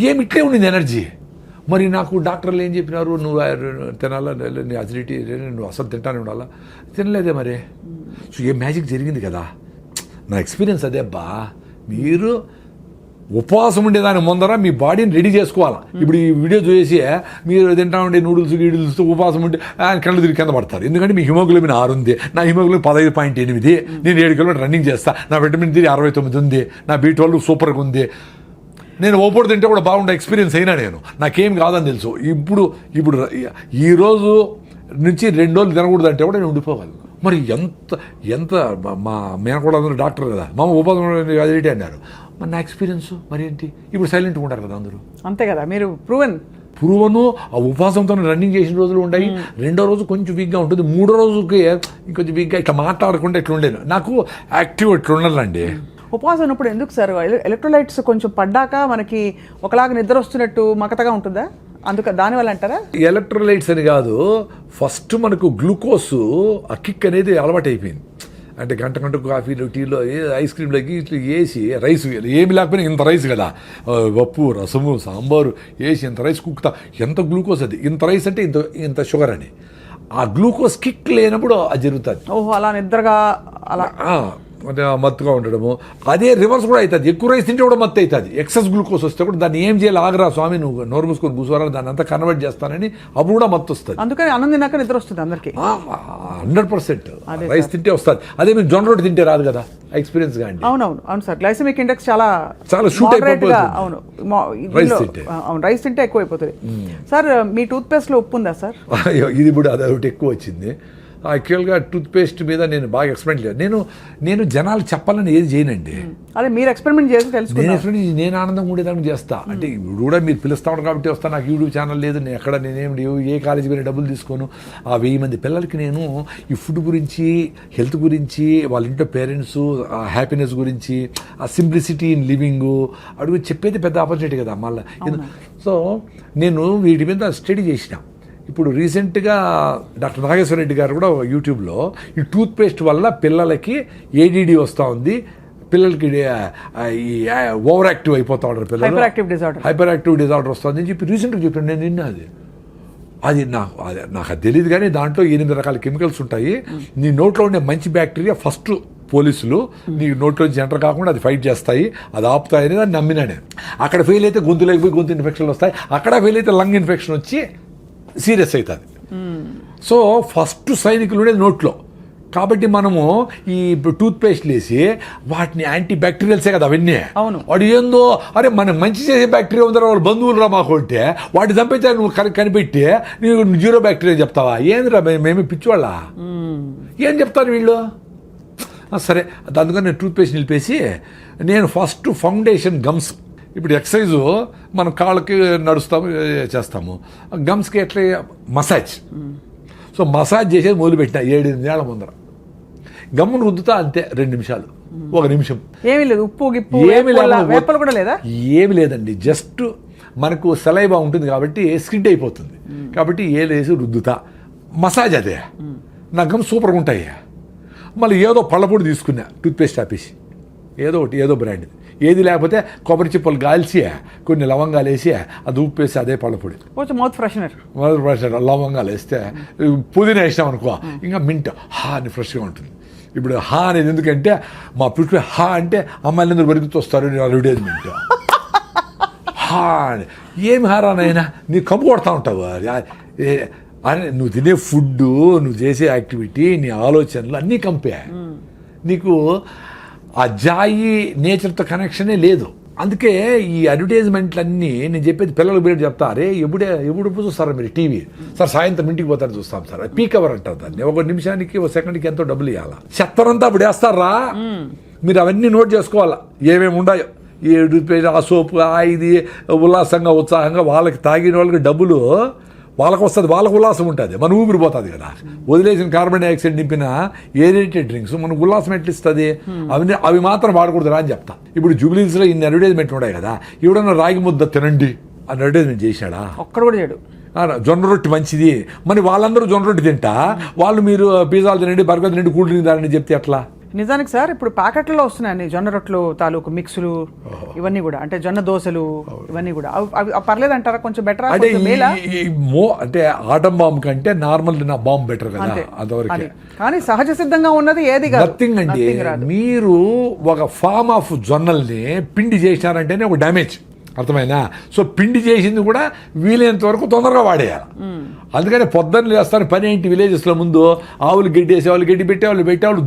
ఏమి ఇట్లే ఉండింది ఎనర్జీ. మరి నాకు డాక్టర్లు ఏం చెప్పినారు, నువ్వు తినాలా, నీ అసిడిటీ నువ్వు అసలు తింటానే ఉండాలా, తినలేదే మరి. సో ఏ మ్యాజిక్ జరిగింది కదా, నా ఎక్స్పీరియన్స్ అదే అబ్బా. మీరు ఉపవాసం ఉండేదాని ముందర మీ బాడీని రెడీ చేసుకోవాలా. ఇప్పుడు ఈ వీడియో చూసి మీరు తింటా ఉండే గీడిల్స్తో ఉపవాసం ఉంటే కళ్ళు తిరిగి కింద పడతారు. ఎందుకంటే మీ హిమోగ్లోబిన్ 6 ఉంది, నా హిమోగ్లోబిన్ 15.8, నేను 7 కిలోమీటర్ రన్నింగ్ చేస్తా, నా విటమిన్ D 69 ఉంది, నా B12 సూపర్గా ఉంది, నేను ఓపోడు తింటే కూడా బాగుండే ఎక్స్పీరియన్స్ అయినా నేను, నాకేం కాదని తెలుసు. ఇప్పుడు ఈరోజు నుంచి 2 రోజులు తినకూడదు అంటే కూడా నేను ఉండిపోగలను. మరి ఎంత మా మేనకోడ అందరూ డాక్టర్ కదా, మా ఉపవాసం అదిటి అన్నారు. మరి నా ఎక్స్పీరియన్స్ మరి ఏంటి, ఇప్పుడు సైలెంట్గా ఉంటారు కదా అందరూ. అంతే కదా, మీరు ప్రూవను ఆ ఉపవాసంతో రన్నింగ్ చేసిన రోజులు ఉన్నాయి. 2వ రోజు కొంచెం వీక్గా ఉంటుంది, 3వ రోజుకి ఇంకొంచెం వీక్గా ఇట్లా మాట్లాడకుండా ఇట్లా ఉండేది. నాకు యాక్టివ్ ఇట్లా ఉండాలండి. ఉపవాసం ఉన్నప్పుడు ఎందుకు సార్ ఎలక్ట్రోలైట్స్ కొంచెం పడ్డాక మనకి ఒకలాగా నిద్ర వస్తున్నట్టు మకతగా ఉంటుందా? దానివల్ల అంటారా? ఎలక్ట్రోలైట్స్ అని కాదు, ఫస్ట్ మనకు గ్లూకోజ్ ఆ కిక్ అనేది అలవాటు అయిపోయింది. అంటే గంటకు కాఫీలో టీలో ఐస్ క్రీమ్లోకి ఇట్లా వేసి రైస్ ఏమి లేకపోయినా ఇంత రైస్ కదా, పప్పు రసము సాంబారు వేసి ఇంత రైస్ కుక్తా, ఎంత గ్లూకోజ్ అది, ఇంత రైస్ అంటే ఇంత షుగర్ అని. ఆ గ్లూకోజ్ కిక్ లేనప్పుడు అది జరుగుతుంది. ఓహో, అలా నిద్రగా అలా మత్తుగా ఉండడము. అదే రివర్స్ కూడా అవుతుంది, ఎక్కువ రైస్ తింటే కూడా మత్తు అవుతుంది. ఎక్సెస్ గ్లూకోజ్ వస్తే కూడా దాన్ని ఏం చేయాలి, ఆగరా స్వామి నువ్వు నోరు మూసుకొని కూర్చోరా, దాన్ని అంతా కన్వర్ట్ చేస్తానని అప్పుడు కూడా మత్తు వస్తుంది. అందుకని అన్నం తిన్నాక నిద్ర వస్తుంది అందరికి. 100% రైస్ తింటే వస్తుంది. అదే మీరు జొన్న రొట్టె తింటే రాదు కదా, ఎక్స్పీరియన్స్ గా అండి. అవును సార్, గ్లైసెమిక్ ఇండెక్స్ చాలా షూట్ అయిపోతుంది. అవును, రైస్ తింటే ఎక్కువ అయిపోతుంది. సార్ మీ టూత్ పేస్ట్ లో ఉప్పు ఉందా సార్? ఇది ఇప్పుడు అదొకటి ఎక్కువ వచ్చింది. యాక్చువల్గా టూత్ పేస్ట్ మీద నేను బాగా ఎక్స్పెరిమెంట్ లేదు. నేను జనాలు చెప్పాలని ఏది చేయనండి. అదే మీరు ఎక్స్పెరిమెంట్ చేసి తెలుసుకున్నారు. నేను ఆనందం ఉండేదానికి చేస్తా. అంటే ఇప్పుడు కూడా మీరు పిలుస్తా ఉంటారు కాబట్టి వస్తా. నాకు యూట్యూబ్ ఛానల్ లేదు, నేను ఎక్కడ నేనేం ఏ కాలేజీ పోయినా డబ్బులు తీసుకోను. ఆ 1000 మంది పిల్లలకి నేను ఈ ఫుడ్ గురించి, హెల్త్ గురించి, వాళ్ళ ఇంట్లో పేరెంట్స్ ఆ హ్యాపీనెస్ గురించి, ఆ సింప్లిసిటీ ఇన్ లివింగ్ అడుగు చెప్పేది పెద్ద ఆపర్చునిటీ కదా మళ్ళీ. సో నేను వీటి మీద స్టడీ చేసిన. ఇప్పుడు రీసెంట్గా డాక్టర్ నాగేశ్వర రెడ్డి గారు కూడా యూట్యూబ్లో ఈ టూత్ పేస్ట్ వల్ల పిల్లలకి ADD వస్తూ ఉంది, పిల్లలకి ఈ ఓవర్ యాక్టివ్ అయిపోతూ ఉంటారు పిల్లలు, హైపర్ యాక్టివ్ డిజార్డర్ వస్తుంది అని చెప్పి రీసెంట్గా చెప్పాను. నేను నిన్న అది నాకు అది తెలియదు, కానీ దాంట్లో 8 రకాల కెమికల్స్ ఉంటాయి. నీ నోట్లో ఉండే మంచి బ్యాక్టీరియా ఫస్ట్ పోలీసులు నీ నోట్లో ఎంటర్ కాకుండా అది ఫైట్ చేస్తాయి, అది ఆపుతాయని దాన్ని నమ్మినా నేను. అక్కడ ఫెయిల్ అయితే గొంతులోకి పోయి గొంతు ఇన్ఫెక్షన్లు వస్తాయి, అక్కడ ఫెయిల్ అయితే లంగ్ ఇన్ఫెక్షన్ వచ్చి సీరియస్ అవుతుంది. సో ఫస్ట్ సైనికులు నోట్లో. కాబట్టి మనము ఈ టూత్ పేస్ట్లు వేసి వాటిని యాంటీ బ్యాక్టీరియల్సే కదా అవన్నీ. వాడు ఏందో అరే మనకు మంచి చేసే బ్యాక్టీరియా ఉందా, వాళ్ళు బంధువులు రా మాకు ఉంటే వాటి చంపైతే నువ్వు కనిపెట్టి నీకు 0 బ్యాక్టీరియా చెప్తావా? ఏందిరా మేమే పిచ్చివాళ్ళ, ఏం చెప్తారు వీళ్ళు? సరే, అందుకని నేను టూత్ పేస్ట్ నిలిపేసి నేను ఫస్ట్ ఫౌండేషన్ గమ్స్. ఇప్పుడు ఎక్సర్సైజు మనం కాళ్ళకి నడుస్తాము చేస్తాము, గమ్స్కి ఎట్లా మసాజ్. సో మసాజ్ చేసేది మొదలుపెట్టిన 7-8 ఏళ్ల ముందర. గమ్మును రుద్దుతా అంతే 2 నిమిషాలు, 1 నిమిషం. ఏమీ లేదు, ఉప్పు కూడా లేదా? ఏమి లేదండి, జస్ట్ మనకు సలైవా ఉంటుంది కాబట్టి స్కిడ్ అయిపోతుంది. కాబట్టి ఏలేసి రుద్దుతా, మసాజ్ అదే. నా గమ్ సూపర్గా ఉంటాయి. మళ్ళీ ఏదో పళ్ళపొడి తీసుకున్నా, టూత్పేస్ట్ ఆపేసి ఏదో బ్రాండ్, ఏది లేకపోతే కొబ్బరి చిప్పలు కాల్చి కొన్ని లవంగాలు వేసి అది ఉప్పేసి అదే పళ్ళపొడి, కొంచెం మౌత్ ఫ్రెషనర్, లవంగాలు వేస్తే పుదీనా వేసినాం అనుకో ఇంకా మింట్ అని ఫ్రెష్గా ఉంటుంది. ఇప్పుడు అనేది ఎందుకంటే మా పుట్టి అంటే అమ్మాయిలు అందరూ బరుగుతూ వస్తారు అడ్వర్టైజ్మెంట్. అని ఏమి హారానైనా నీకు కంపు కొడతా ఉంటావు. అని నువ్వు తినే ఫుడ్, నువ్వు చేసే యాక్టివిటీ, నీ ఆలోచనలు అన్నీ కంపే. నీకు ఆ జాయి నేచర్తో కనెక్షనే లేదు. అందుకే ఈ అడ్వర్టైజ్మెంట్లన్నీ నేను చెప్పేది పిల్లలకు బిడ్డ చెప్తారే, ఎప్పుడు చూస్తారా మీరు టీవీ? సార్ సాయంత్రం ఇంటికి పోతారు చూస్తాం సార్, పీక్ అవర్ అంటారు దాన్ని. 1 నిమిషానికి 1 సెకండ్కి ఎంతో డబ్బులు ఇవ్వాలా. చెత్తనంతా అప్పుడు వేస్తారా, మీరు అవన్నీ నోట్ చేసుకోవాలా ఏమేమి ఉన్నాయో. ఈ ఆ సోపు, ఇది ఉల్లాసంగా ఉత్సాహంగా వాళ్ళకి తాగిన వాళ్ళకి డబ్బులు వాళ్ళకు వస్తుంది, వాళ్ళకు ఉల్లాసం ఉంటుంది, మన ఊపిరి పోతుంది కదా. వదిలేసిన కార్బన్ డైఆక్సైడ్ నింపిన ఏరేటెడ్ డ్రింక్స్ మనకు ఉల్లాసం ఎట్లా ఇస్తుంది? అవి మాత్రం వాడకూడదురా అని చెప్తా. ఇప్పుడు జూబ్లీస్లో ఇన్ని అడ్వర్టైజ్మెంట్ ఉన్నాయి కదా, ఎవడన్నా రాగి ముద్ద తినండి అని అడ్వర్టైజ్మెంట్ చేశాడా? ఒక్కడు కూడా చేయడు. జొన్న రొట్టె మంచిది, మరి వాళ్ళందరూ జొన్న రొట్టె తింటా, వాళ్ళు మీరు పిజ్జాలు తినండి, బర్గర్ తినండి, కూల్ డ్రింక్ తాగండి చెప్తే ఎట్లా? నిజానికి సార్ ఇప్పుడు ప్యాకెట్లలో వస్తున్నాయండి జొన్న రొట్టెలు తాలూకు మిక్సులు, ఇవన్నీ కూడా, అంటే జొన్న దోశలు, ఇవన్నీ కూడా. అవి పర్లేదు అంటారా? కొంచెం బెటర్ అంటే ఆటం బాంబ్ కంటే నార్మల్ బాంబ్ బెటర్ కదా అంతవరకు. కానీ సహజ సిద్ధంగా ఉన్నది ఏది నథింగ్ అండి. మీరు ఒక ఫామ్ ఆఫ్ జొన్నల్ని పిండి చేసినారంటేనే ఒక డ్యామేజ్, అర్థమైనా? సో పిండి చేసింది కూడా వీలైనంత వరకు తొందరగా వాడేయాలి. అందుకని పొద్దున్న లేస్తాను పని ఏంటి, విలేజెస్లో ముందు ఆవులు గడ్డి వేసేవాళ్ళు, గడ్డి పెట్టేవాళ్ళు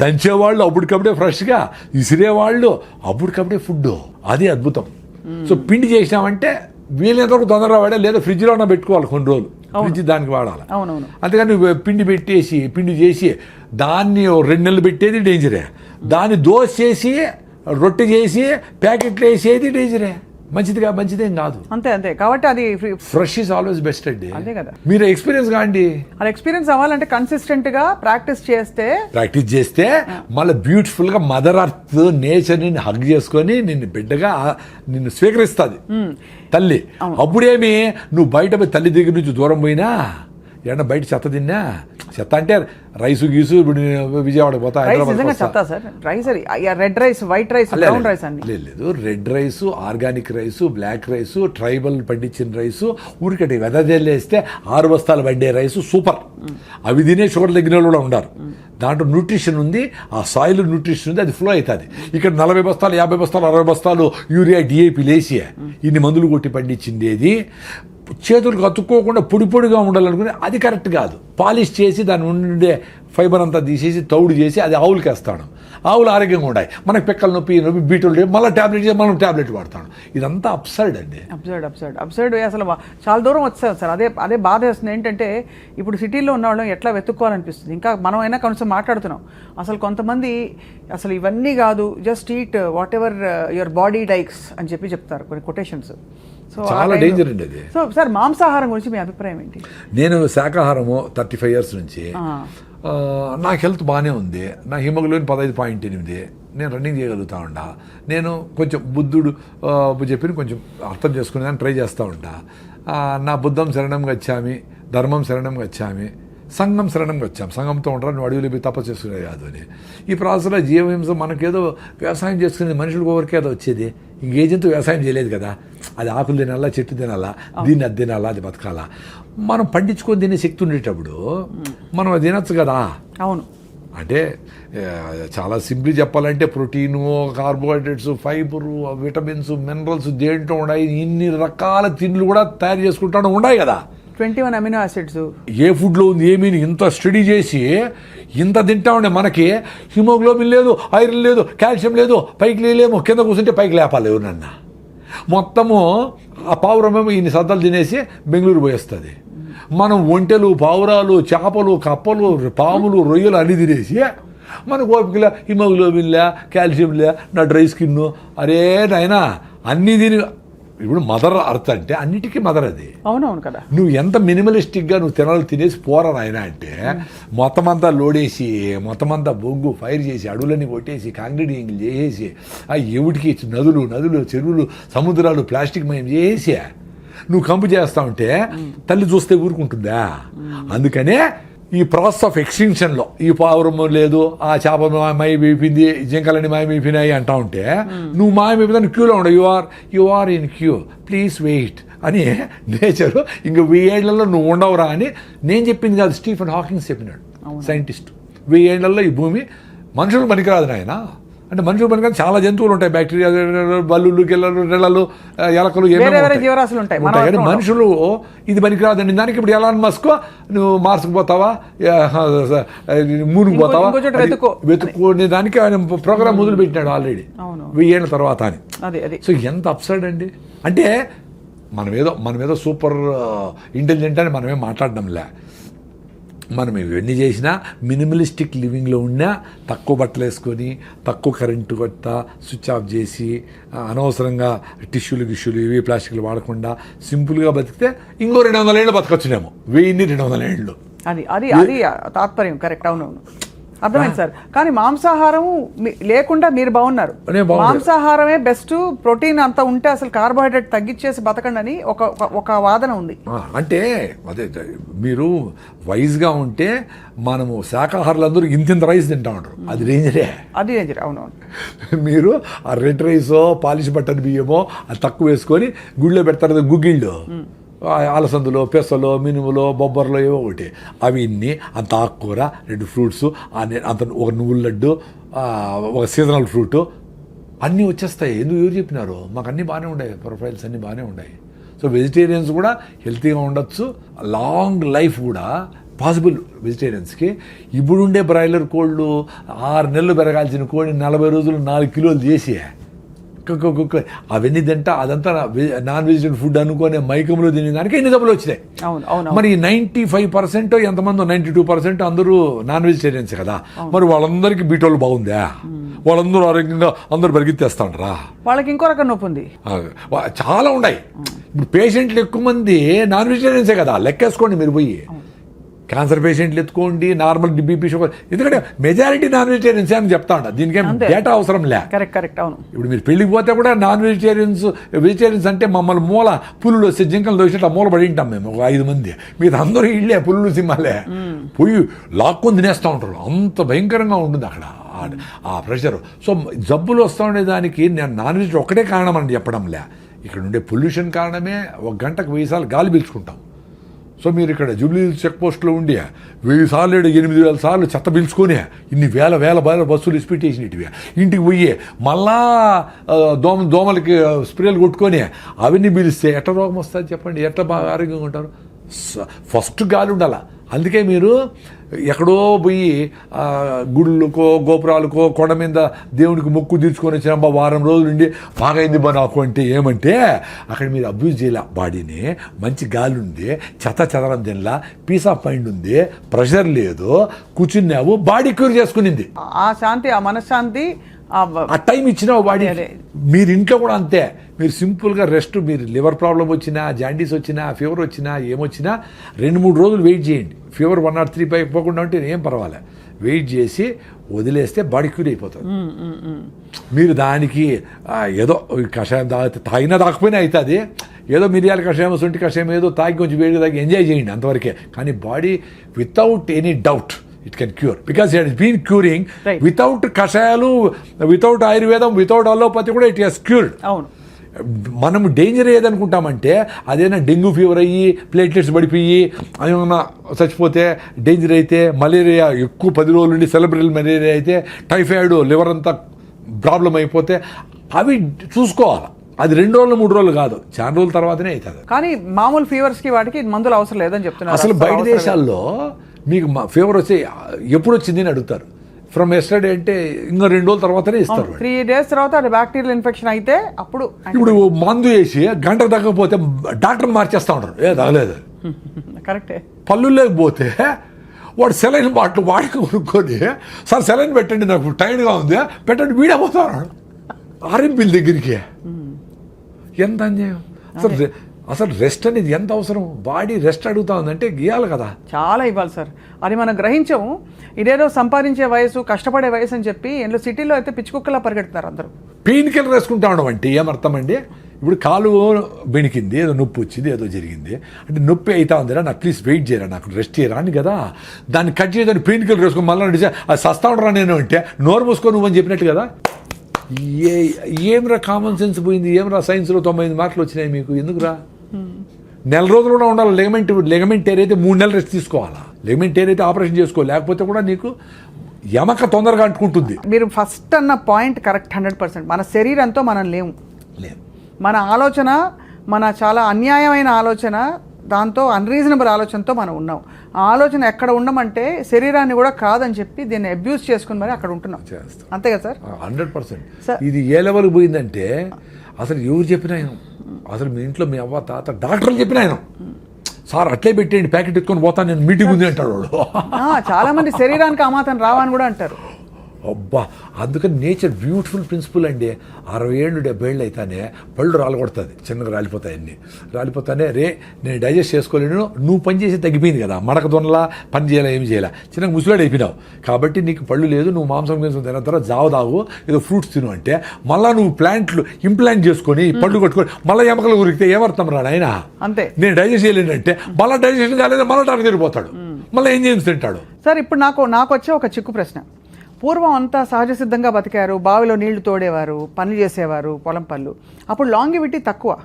దంచేవాళ్ళు అప్పటికప్పుడే ఫ్రెష్గా, ఇసిరేవాళ్ళు అప్పటికప్పుడే ఫుడ్. అది అద్భుతం. సో పిండి చేసినామంటే వీలైనంత వరకు తొందరగా వాడాలి, లేదా ఫ్రిడ్జ్లో ఉన్న పెట్టుకోవాలి కొన్ని రోజులు, ఫ్రిడ్జ్ దానికి వాడాలి. అందుకని పిండి చేసి దాన్ని 2 నెలలు పెట్టేది డేంజరే. దాన్ని దోశ చేసి రొట్టె చేసి ప్యాకెట్లు వేసేది డేంజరే, మంచిదేం కాదు. అంతే. కాబట్టి అది ఫ్రెష్ ఈజ్ ఆల్వేస్ బెస్ట్ అండి. అంతే కదా. మీరు ఎక్స్పీరియన్స్ కాండి. అది ఎక్స్పీరియన్స్ అవ్వాలంటే కన్సిస్టెంట్ గా ప్రాక్టీస్ చేస్తే మళ్ళీ బ్యూటిఫుల్ గా మదర్ అర్త్ నేచర్ ని హగ్ చేసుకొని నిన్ను బిడ్డగా నిన్ను స్వీకరిస్తుంది తల్లి. అప్పుడేమి నువ్వు బయట తల్లి దగ్గర నుంచి దూరం పోయినా, ఏమన్నా బయట చెత్త తిన్నా, చెత్త అంటే రైసు గీసు, ఇప్పుడు విజయవాడ పోతా, red rice, white rice, brown rice అండి. లేదు, red rice, organic rice, black rice, tribal పండించిన రైసు, ఊరికటి వెదజల్లేస్తే 6 బస్తాలు పడ్డే రైసు సూపర్. అవి తినే షుగర్ తగ్గిన వాళ్ళు కూడా ఉన్నారు. దాంట్లో న్యూట్రిషన్ ఉంది, ఆ సాయిల్ న్యూట్రిషన్ ఉంది, అది ఫ్లో అవుతుంది. ఇక్కడ 40 బస్తాలు 50 బస్తాలు 60 బస్తాలు యూరియా డిఏపి లేసి ఇన్ని మందులు కొట్టి పండించిండేది చేతులకు అతుక్కోకుండా పొడి పొడిగా ఉండాలనుకుని అది కరెక్ట్ కాదు. పాలిష్ చేసి దాని ఉండే ఫైబర్ అంతా తీసేసి తౌడు చేసి అది ఆవులకి వేస్తాడు. ఆవులు ఆరోగ్యంగా ఉన్నాయి, మనకి పిక్కల నొప్పి బీటలు మళ్ళీ ట్యాబ్లెట్ చేసి మనం ట్యాబ్లెట్ వాడతాడు. ఇదంతా అప్సైడ్ అండి. అప్సైడ్ అసలు చాలా దూరం వచ్చాం సార్. అదే బాధ వేస్తుంది. ఏంటంటే ఇప్పుడు సిటీలో ఉన్న వాళ్ళం ఎట్లా వెతుక్కోవాలనిపిస్తుంది. ఇంకా మనమైనా కొంచెం మాట్లాడుతున్నాం. అసలు కొంతమంది అసలు ఇవన్నీ కాదు, just eat what ever your body likes అని చెప్తారు కొన్ని కొటేషన్స్. సో చాలా డేంజర్ అండి అది. సో సార్ మాంసాహారం గురించి మీ అభిప్రాయం ఏంటి? నేను శాకాహారము 35 years నుంచి నాకు హెల్త్ బాగానే ఉంది. నా హిమోగ్లోబిన్ 15.8, నేను రన్నింగ్ చేయగలుగుతా ఉంటా. నేను కొంచెం బుద్ధుడు చెప్పిన కొంచెం అర్థం చేసుకునేదాన్ని ట్రై చేస్తూ ఉంటా. నా బుద్ధం శరణం గచ్చామి, ధర్మం శరణం గచ్చామి, సంఘం శరణం వచ్చాం. సంఘంతో ఉంటారు, నువ్వు అడవిలో పోయి తపస్సు చేసుకునేది కాదు అని. ఈ ప్రాసెస్లో జీవహింస మనకేదో వ్యవసాయం చేసుకునేది మనుషులకు ఎవరికే అది వచ్చేది. ఇంకేజంతో వ్యవసాయం చేయలేదు కదా, అది ఆకులు తినాలా, చెట్టు తినాలా, దీన్ని అది తినాలా, అది బతకాలా. మనం పండించుకొని తినే శక్తి ఉండేటప్పుడు మనం అది తినచ్చు కదా. అవును. అంటే చాలా సింపుల్ చెప్పాలంటే protein, carbohydrates, fibre, vitamins, minerals దేంట్లో ఉన్నాయి, ఇన్ని రకాల తిండ్లు కూడా తయారు చేసుకుంటూ ఉన్నాయి కదా. 21 అమినో యాసిడ్స్ ఏ ఫుడ్లో ఉంది ఏమీ ఇంత స్టడీ చేసి ఇంత తింటా ఉండే మనకి హిమోగ్లోబిన్ లేదు, ఐరన్ లేదు, కాల్షియం లేదు, పైకి లేలేమో, కింద కూర్చుంటే పైకి లేపాలి ఎవరన్నా. మొత్తము ఆ పావురమేమో ఇన్ని సద్దలు తినేసి బెంగళూరు పోయేస్తుంది. మనం ఒంటెలు, పావురాలు, చేపలు, కప్పలు, పాములు, రొయ్యలు అన్ని తినేసి మనకు ఓపికలే, హిమోగ్లోబిన్లే, కాల్షియంలే, నా డ్రై స్కిన్, అరే నాయనా అన్నీ తిని. ఇప్పుడు మదర్ అర్త్ అంటే అన్నిటికీ మదర్ అది. అవునవును కదా. నువ్వు ఎంత మినిమలిస్టిక్గా నువ్వు తినాలి తినేసి పోరా నాయన అంటే మొత్తం అంతా లోడేసి మొత్తం అంతా బొగ్గు ఫైర్ చేసి అడవులన్నీ కొట్టేసి కాంక్రీటింగ్లు చేసేసి ఆ ఎవడికి నదులు చెరువులు సముద్రాలు ప్లాస్టిక్ మయం చేసి నువ్వు కంపు చేస్తా ఉంటే తల్లి చూస్తే ఊరుకుంటుందా? అందుకనే ఈ ప్రాసెస్ ఆఫ్ ఎక్స్టింక్షన్లో ఈ పావురము లేదు, ఆ చేప మాయమైపోయింది, జింకలన్నీ మాయమైపోయినాయి అంటా ఉంటే నువ్వు మాయమైపోయినా క్యూలో ఉండవు. You are in queue, please wait అని నేచరు ఇంక 1000 ఏళ్లలో నువ్వు ఉండవురా అని నేను చెప్పింది కాదు, స్టీఫెన్ హాకింగ్స్ చెప్పినాడు, సైంటిస్ట్. 1000 ఏళ్లలో ఈ భూమి మనుషులు పనికిరాదు నాయన. అంటే మనుషులు పనికిరాదు, చాలా జంతువులు ఉంటాయి, బ్యాక్టీరియా, బల్లులు, గిల్లలు, రెళ్ళలు, ఎలకలు, జీవరాశులు ఉంటాయి. కానీ మనుషులు ఇది పనికిరాదండి. దానికి ఇప్పుడు ఎలాన్ మస్క్ నువ్వు మార్స్కి పోతావా, మూన్కి పోతావా, వెతుక్కునే దానికి ఆయన ప్రోగ్రామ్ మొదలు పెట్టినాడు ఆల్రెడీ 1000 ఏళ్ళ తర్వాత అని. సో ఎంత అప్సైడ్ అండి. అంటే మనమేదో సూపర్ ఇంటెలిజెంట్ అని మనమేం మాట్లాడడంలే. మనం ఇవన్నీ చేసినా మినిమలిస్టిక్ లివింగ్లో ఉన్నా తక్కువ బట్టలు వేసుకొని, తక్కువ కరెంటు కొత్త స్విచ్ ఆఫ్ చేసి, అనవసరంగా టిష్యూలు ఇవి ప్లాస్టిక్లు వాడకుండా సింపుల్గా బతికితే ఇంకో 200 ఏళ్ళు బతకొచ్చునేమో. 200 ఏళ్ళు. అది తాత్పర్యం. కరెక్ట్. అవునవును, అర్థమైంది సార్. కానీ మాంసాహారం లేకుండా మీరు బాగున్నారు. మాంసాహారమే బెస్ట్, ప్రోటీన్ అంతా ఉంటే అసలు కార్బోహైడ్రేట్ తగ్గించేసి బతకండి అని ఒక వాదన ఉంది. అంటే అదే మీరు వైజ్గా ఉంటే మనము శాకాహారులందరూ ఇంత రైస్ తింటా ఉంటారు, అది డేంజరే. అవునవును. మీరు ఆ రెడ్ రైసో పాలిష్ బట్టన్ బియ్యమో అది తక్కువ వేసుకొని గుళ్ళో పెడతారు గుగ్గిళ్ళు, అలసందులో, పెసలో, మినుములో, బొబ్బర్లో ఏవో ఒకటి, అవి ఇన్ని అంత ఆకుకూర, 2 ఫ్రూట్స్, అంత ఒక నువ్వుల లడ్డు, ఒక సీజనల్ ఫ్రూట్ అన్నీ వచ్చేస్తాయి. ఎందుకు ఎవరు చెప్పినారు? మాకు అన్నీ బాగానే ఉన్నాయి, ప్రొఫైల్స్ అన్నీ బాగానే ఉన్నాయి. సో వెజిటేరియన్స్ కూడా హెల్తీగా ఉండొచ్చు, లాంగ్ లైఫ్ కూడా పాసిబుల్ వెజిటేరియన్స్కి. ఇప్పుడుండే బ్రాయిలర్ కోళ్ళు 6 నెలలు పెరగాల్సిన కోడి 40 రోజులు 4 కిలోలు చేసి అవన్నీ తింటా అదంతా నాన్ వెజిటేరియన్ ఫుడ్ అనుకునే మైకంలో తినేదానికి ఎన్ని డబ్బులు వచ్చినాయి. మరి 95% ఎంతమంది 92% అందరూ నాన్ వెజిటేరియన్స్ కదా. మరి వాళ్ళందరికీ బీటోళ్ళు బాగుందా? వాళ్ళందరూ ఆరోగ్యంగా అందరూ పరిగెత్తేస్తా ఉంటారా? వాళ్ళకి ఇంకో రకం నొప్పి ఉంది, చాలా ఉన్నాయి. ఇప్పుడు పేషెంట్లు ఎక్కువ మంది నాన్ వెజిటేరియన్సే కదా, లెక్కేసుకోండి మీరు పోయి. క్యాన్సర్ పేషెంట్లు ఎత్తుకోండి, నార్మల్ బీపీ, షుగర్, ఎందుకంటే మెజారిటీ నాన్ వెజిటేరియన్స్ అని చెప్తా ఉంటా. దీనికేం డేటా అవసరం లే. కరెక్ట్. అవును. ఇప్పుడు మీరు పెళ్ళికి పోతే కూడా నాన్ వెజిటేరియన్స్ అంటే మమ్మల్ని మూల పులులు వస్తే జింకలు దోసినట్టు మూల పడి ఉంటాం మేము, ఒక 5 మంది. మీరు అందరూ ఇళ్ళే పులులు సింహాలే పోయి లాక్కొని తినేస్తూ ఉంటారు. అంత భయంకరంగా ఉంటుంది అక్కడ ఆ ప్రెషర్. సో జబ్బులు వస్తూ ఉండేదానికి నేను నాన్ వెజ్ ఒక్కటే కారణం అని చెప్పడంలే. ఇక్కడ ఉండే పొల్యూషన్ కారణమే 1 గంటకు 1000 సార్లు గాలి పీల్చుకుంటాం. సో మీరు ఇక్కడ జూబ్లీ చెక్ పోస్ట్లో ఉండి 1000 సార్లు 8000 సార్లు చెత్త పిలుచుకొని ఇన్ని వేల బస్సులు ఇసిపెట్టేసినవి ఇంటికి పోయి మళ్ళా దోమలకి స్ప్రేలు కొట్టుకొని అవన్నీ పిలిస్తే ఎట్ట రోగం వస్తుంది చెప్పండి, ఎట్ట బాగా ఆరోగ్యంగా ఉంటారు? ఫస్ట్ గాలి ఉండాల. అందుకే మీరు ఎక్కడో పోయి గుళ్ళకో గోపురాలకో కొండ మీద దేవునికి మొక్కు తీర్చుకొని వచ్చిన వారం రోజులు ఉండి బాగైంది బా నాకు అంటే ఏమంటే అక్కడ మీరు అబ్యూజ్ చేయాల బాడీని. మంచి గాలి ఉంది, చెదరం తినలా, పీస్ ఆఫ్ మైండ్ ఉంది, ప్రెషర్ లేదు, కూర్చున్నావు, బాడీ క్యూర్ చేసుకునింది. ఆ శాంతి, ఆ మనశ్శాంతి, ఆ టైం ఇచ్చినావు బాడీ. మీరు ఇంట్లో కూడా అంతే. మీరు సింపుల్గా రెస్ట్, మీరు లివర్ ప్రాబ్లం వచ్చినా, జాండీస్ వచ్చినా, ఫీవర్ వచ్చినా, ఏమొచ్చినా 2-3 రోజులు వెయిట్ చేయండి. ఫీవర్ 103 పై పోకుండా ఉంటే ఏం పర్వాలే, వెయిట్ చేసి వదిలేస్తే బాడీ క్యూర్ అయిపోతుంది. మీరు దానికి ఏదో కషాయం తాగినా తాకపోయినా అవుతుంది, ఏదో మిరియాల కషాయం, సొంటి కషాయం ఏదో తాగి కొంచెం వేడి తాగి ఎంజాయ్ చేయండి అంతవరకే. కానీ body without any doubt it can cure, because it has been curing. Without కషాయాలు, వితౌట్ ఆయుర్వేదం, వితౌట్ అలోపతి కూడా ఇట్ హెస్ క్యూర్డ్. అవును. మనం డేంజర్ ఏదనుకుంటామంటే అదేనా డెంగ్యూ ఫీవర్ అయ్యి ప్లేట్లెట్స్ పడిపోయి ఏమన్నా చచ్చిపోతే డేంజర్ అయితే, మలేరియా ఎక్కువ 10 రోజుల నుండి సెలబ్రల్ మలేరియా అయితే, టైఫాయిడ్, లివర్ అంతా ప్రాబ్లం అయిపోతే అవి చూసుకోవాలి. అది 2 రోజులు 3 రోజులు కాదు, చాలా రోజుల తర్వాతనే అవుతుంది. కానీ మామూలు ఫీవర్స్కి వాటికి మందులు అవసరం లేదని చెప్తున్నారు. అసలు బయట దేశాల్లో మీకు ఫీవర్ వచ్చి ఎప్పుడు వచ్చింది అని అడుగుతారు. ఫ్రమ్ ఎస్టర్డే అంటే ఇంకా 2 రోజుల తర్వాతనే ఇస్తారు. 3 days తర్వాత అది బ్యాక్టీరియల్ ఇన్ఫెక్షన్ అయితే అప్పుడు. ఇప్పుడు మందు వేసి గంట తగ్గకపోతే డాక్టర్ మార్చేస్తూ ఉంటారు, ఏ తగలేదు. కరెక్టే. పళ్ళు లేకపోతే వాడు సెలైన్ బాటిల్ వాడికి కొనుక్కొని, సార్ సెలైన్ పెట్టండి నాకు టైర్డ్గా ఉంది పెట్టండి, వీడపోతాడు ఆర్ఎంపీల దగ్గరికి. ఎంత అన్యాయం అసలు రెస్ట్ అనేది ఎంత అవసరం? బాడీ రెస్ట్ అడుగుతా ఉందంటే గీయాలి కదా, చాలా ఇవ్వాలి సార్. అది మనం గ్రహించము. ఇదేదో సంపాదించే వయసు, కష్టపడే వయసు అని చెప్పి ఇంట్లో సిటీలో అయితే పిచ్చుకుక్కలా పరిగెడుతున్నారు అందరూ. పెయిన్ కిల్లర్ వేసుకుంటా ఉండడం అంటే ఏమర్థం అండి? ఇప్పుడు కాలు బెణికింది, ఏదో నొప్పి వచ్చింది, ఏదో జరిగింది అంటే నొప్పి అవుతా ఉందిరా, నాకు ప్లీజ్ వెయిట్ చేయరా, నాకు రెస్ట్ చేయరా అని కదా. దాన్ని కట్ చేయదని పెయిన్ కిల్లర్ వేసుకొని మళ్ళీ నడిచా అది సస్తా ఉండరా నేను అంటే నోరు మూసుకో నువ్వు అని చెప్పినట్టు కదా. ఏమ్రా కామన్ సెన్స్ పోయింది, ఏమ్రా సైన్స్లో 98 మార్కులు వచ్చినాయి మీకు, ఎందుకురా? నెల రోజులు కూడా ఉండాలి. లెగమెంట్ టేర్ అయితే 3 నెలలు రెస్ట్ తీసుకోవాలా. లెగమెంట్ టేర్ అయితే ఆపరేషన్ చేసుకో, లేకపోతే కూడా నీకు యమక తొందరగా అంటుకుంటుంది. మీరు ఫస్ట్ అన్న పాయింట్ కరెక్ట్ 100%. మన శరీరంతో మనం లేము. మన ఆలోచన, మన చాలా అన్యాయమైన ఆలోచన, దాంతో అన్రీజనబుల్ ఆలోచనతో మనం ఉన్నాం. ఆ ఆలోచన ఎక్కడ ఉండమంటే శరీరాన్ని కూడా కాదని చెప్పి దీన్ని అబ్యూస్ చేసుకుని మరి అక్కడ ఉంటున్నాం. అంతే కదా సార్? 100%. ఇది ఏ లెవెల్కి పోయిందంటే అసలు ఎవరు చెప్పినా అసలు మీ ఇంట్లో మీ అవ్వ తాత డాక్టర్లు చెప్పిన ఆయన సార్ అట్లే పెట్టేయండి ప్యాకెట్ ఎత్తుకొని పోతాను నేను మీటింగ్ ఉంది అంటాడు వాడు. చాలా మంది శరీరానికి అమాతం రావని కూడా అంటారు. అబ్బా, అందుకని నేచర్ బ్యూటిఫుల్ ప్రిన్సిపల్ అండి. 60 ఏళ్ళు 70 ఏళ్ళు అయితేనే పళ్ళు రాలగొడుతుంది, చిన్నగా రాలిపోతాయి, అన్నీ రాలిపోతానే. రే నేను డైజెస్ట్ చేసుకోలేను, నువ్వు పని చేసి తగ్గిపోయింది కదా, మడక దొనలా పని చేయాలా ఏమి చేయాలా, చిన్నగా ముసలాడు అయిపోయినావు కాబట్టి నీకు పళ్ళు లేదు, నువ్వు మాంసం తిన తర్వాత జావ తాగు, ఏదో ఫ్రూట్స్ తిను అంటే మళ్ళీ నువ్వు ప్లాంట్లు ఇంప్లాంట్ చేసుకొని పళ్ళు కొట్టుకొని మళ్ళీ ఎమకలు ఉరికితే ఏమర్థం రా ఆయన. అంతే. నేను డైజెస్ట్ చేయలేనంటే మళ్ళీ డైజెషన్ కాలేదు, మళ్ళీ టానికి తిరిగిపోతాడు, మళ్ళీ ఏం చేసి తింటాడు. సార్ ఇప్పుడు నాకు వచ్చే ఒక చిక్కు ప్రశ్న. పూర్వం అంతా సహజ సిద్ధంగా బతికారు, బావిలో నీళ్లు తోడేవారు, పనులు చేసేవారు, పొలం పనులు. అప్పుడు లాంగివిటీ తక్కువ,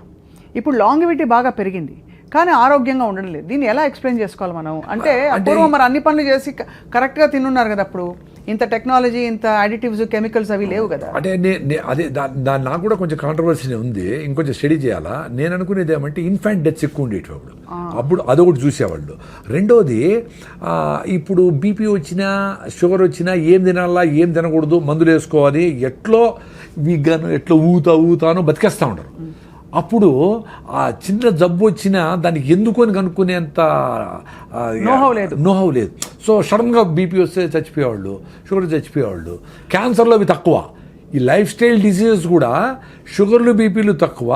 ఇప్పుడు లాంగివిటీ బాగా పెరిగింది, కానీ ఆరోగ్యంగా ఉండడం లేదు. దీన్ని ఎలా ఎక్స్ప్లెయిన్ చేసుకోవాలి మనం? అంటే పూర్వం మరి అన్ని పనులు చేసి కరెక్ట్గా తిన్నున్నారు కదా, అప్పుడు ఇంత టెక్నాలజీ, ఇంత అడిటివ్స్, కెమికల్స్ అవి లేవు కదా. అంటే అదే దాని నాకు కూడా కొంచెం కాంట్రవర్సీ ఉంది, ఇంకొంచెం స్టడీ చేయాలా. నేను అనుకునేది ఏమంటే ఇన్ఫాంట్ డెత్స్ ఎక్కువ ఉండేవి అప్పుడు అదొకటి చూసేవాళ్ళు. రెండోది ఇప్పుడు బీపీ వచ్చినా షుగర్ వచ్చినా ఏం తినాలా ఏం తినకూడదు, మందులు వేసుకోవాలి, ఎట్లో వీగాను ఎట్లో ఊతాను బతికేస్తూ ఉంటారు. అప్పుడు ఆ చిన్న జబ్బు వచ్చినా దానికి ఎందుకొని కనుక్కునేంత నోహవ్ లేదు. సో సడన్గా బీపీ వస్తే చచ్చిపోయేవాళ్ళు, షుగర్ చచ్చిపోయేవాళ్ళు. క్యాన్సర్లో అవి తక్కువ. ఈ లైఫ్ స్టైల్ డిసీజెస్ కూడా షుగర్లు బీపీలు తక్కువ.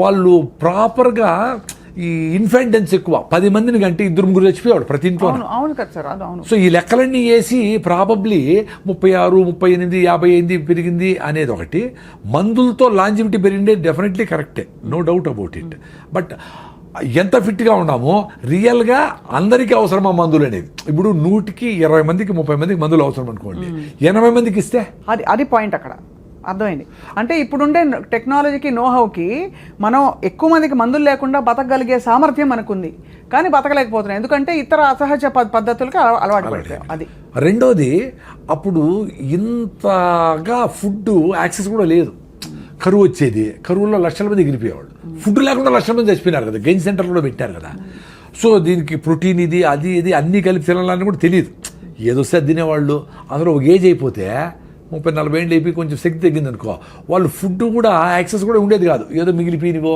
వాళ్ళు ప్రాపర్గా ఈ ఇన్ఫెంటెన్స్ ఎక్కువ. 10 మందిని కంటే 2-3 చచ్చిపోయాడు ప్రతి ఇంట్లో. అవును కదా సార్, అవును. సో ఈ లెక్కలన్నీ వేసి ప్రాబబ్లీ 36, 38, 50 పెరిగింది అనేది ఒకటి. మందులతో లాంజివిటీ పెరిగిందే డెఫినెట్లీ కరెక్టే, no doubt about it. But ఎంత ఫిట్గా ఉన్నామో రియల్గా అందరికీ అవసరమా మందులు అనేది? ఇప్పుడు 100కి 20 మందికి 30 మందికి మందులు అవసరం అనుకోండి, 80 మందికి ఇస్తే అది పాయింట్ అక్కడ. అర్థమైంది. అంటే ఇప్పుడుండే టెక్నాలజీకి నోహౌకి మనం ఎక్కువ మందికి మందులు లేకుండా బతకగలిగే సామర్థ్యం మనకుంది, కానీ బతకలేకపోతున్నాం ఎందుకంటే ఇతర అసహజ పద్ధతులకి అలవాటు పడతాం. అది రెండోది, అప్పుడు ఇంతగా ఫుడ్ యాక్సెస్ కూడా లేదు. కరువు వచ్చేది, కరువులో లక్షల మంది ఎగిరిపోయేవాళ్ళు. ఫుడ్ లేకుండా లక్షల మంది చచ్చిపోయినారు కదా, గెయిన్ సెంటర్లో కూడా పెట్టారు కదా. సో దీనికి ప్రోటీన్ ఇది అది ఇది అన్నీ కలిపి తినాలని కూడా తెలియదు. ఏదొస్తే అది తినేవాళ్ళు. అందులో ఒక ఏజ్ అయిపోతే 30-40 ఏళ్ళు అయిపోయి కొంచెం శక్తి తగ్గింది అనుకో, వాళ్ళు ఫుడ్ కూడా యాక్సెస్ కూడా ఉండేది కాదు. ఏదో మిగిలిపోయినవో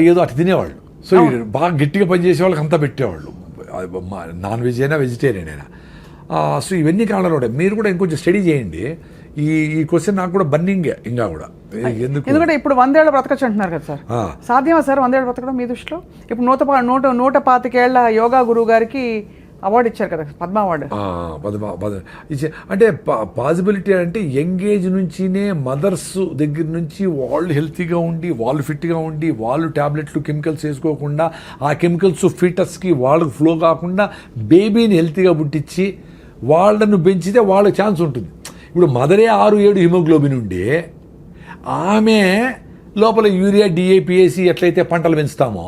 ఏదో అటు తినేవాళ్ళు. సో బాగా గట్టిగా పనిచేసే వాళ్ళకి అంతా పెట్టేవాళ్ళు, నాన్ వెజ్ అయినా వెజిటేరియన్ అయినా. సో ఇవన్నీ కారణాలు ఉంటాయి. మీరు కూడా ఇంకొంచెం స్టడీ చేయండి. ఈ క్వశ్చన్ నాకు కూడా బర్నింగే ఇంకా కూడా. ఎందుకంటే ఇప్పుడు 100 ఏళ్ళు బ్రతకచ్చు అంటున్నారు కదా సార్, సాధ్యమా సార్ 100 ఏళ్ళు బ్రతకడం మీ దృష్టిలో? ఇప్పుడు 125 ఏళ్ల యోగా గురువు గారికి అవార్డు ఇచ్చారు కదా, పద్మ అవార్డు. అంటే పాసిబిలిటీ అంటే యంగ్ ఏజ్ నుంచినే మదర్స్ దగ్గర నుంచి వాళ్ళు హెల్తీగా ఉండి, వాళ్ళు ఫిట్గా ఉండి, వాళ్ళు ట్యాబ్లెట్లు కెమికల్స్ వేసుకోకుండా, ఆ కెమికల్స్ ఫీటస్కి వాళ్ళకి ఫ్లో కాకుండా బేబీని హెల్తీగా పుట్టించి వాళ్ళను పెంచితే వాళ్ళకి ఛాన్స్ ఉంటుంది. ఇప్పుడు మదరే 6-7 హిమోగ్లోబిన్ ఉండి ఆమె లోపల యూరియా డిఏపిఏసి ఎట్లయితే పంటలు పెంచుతామో,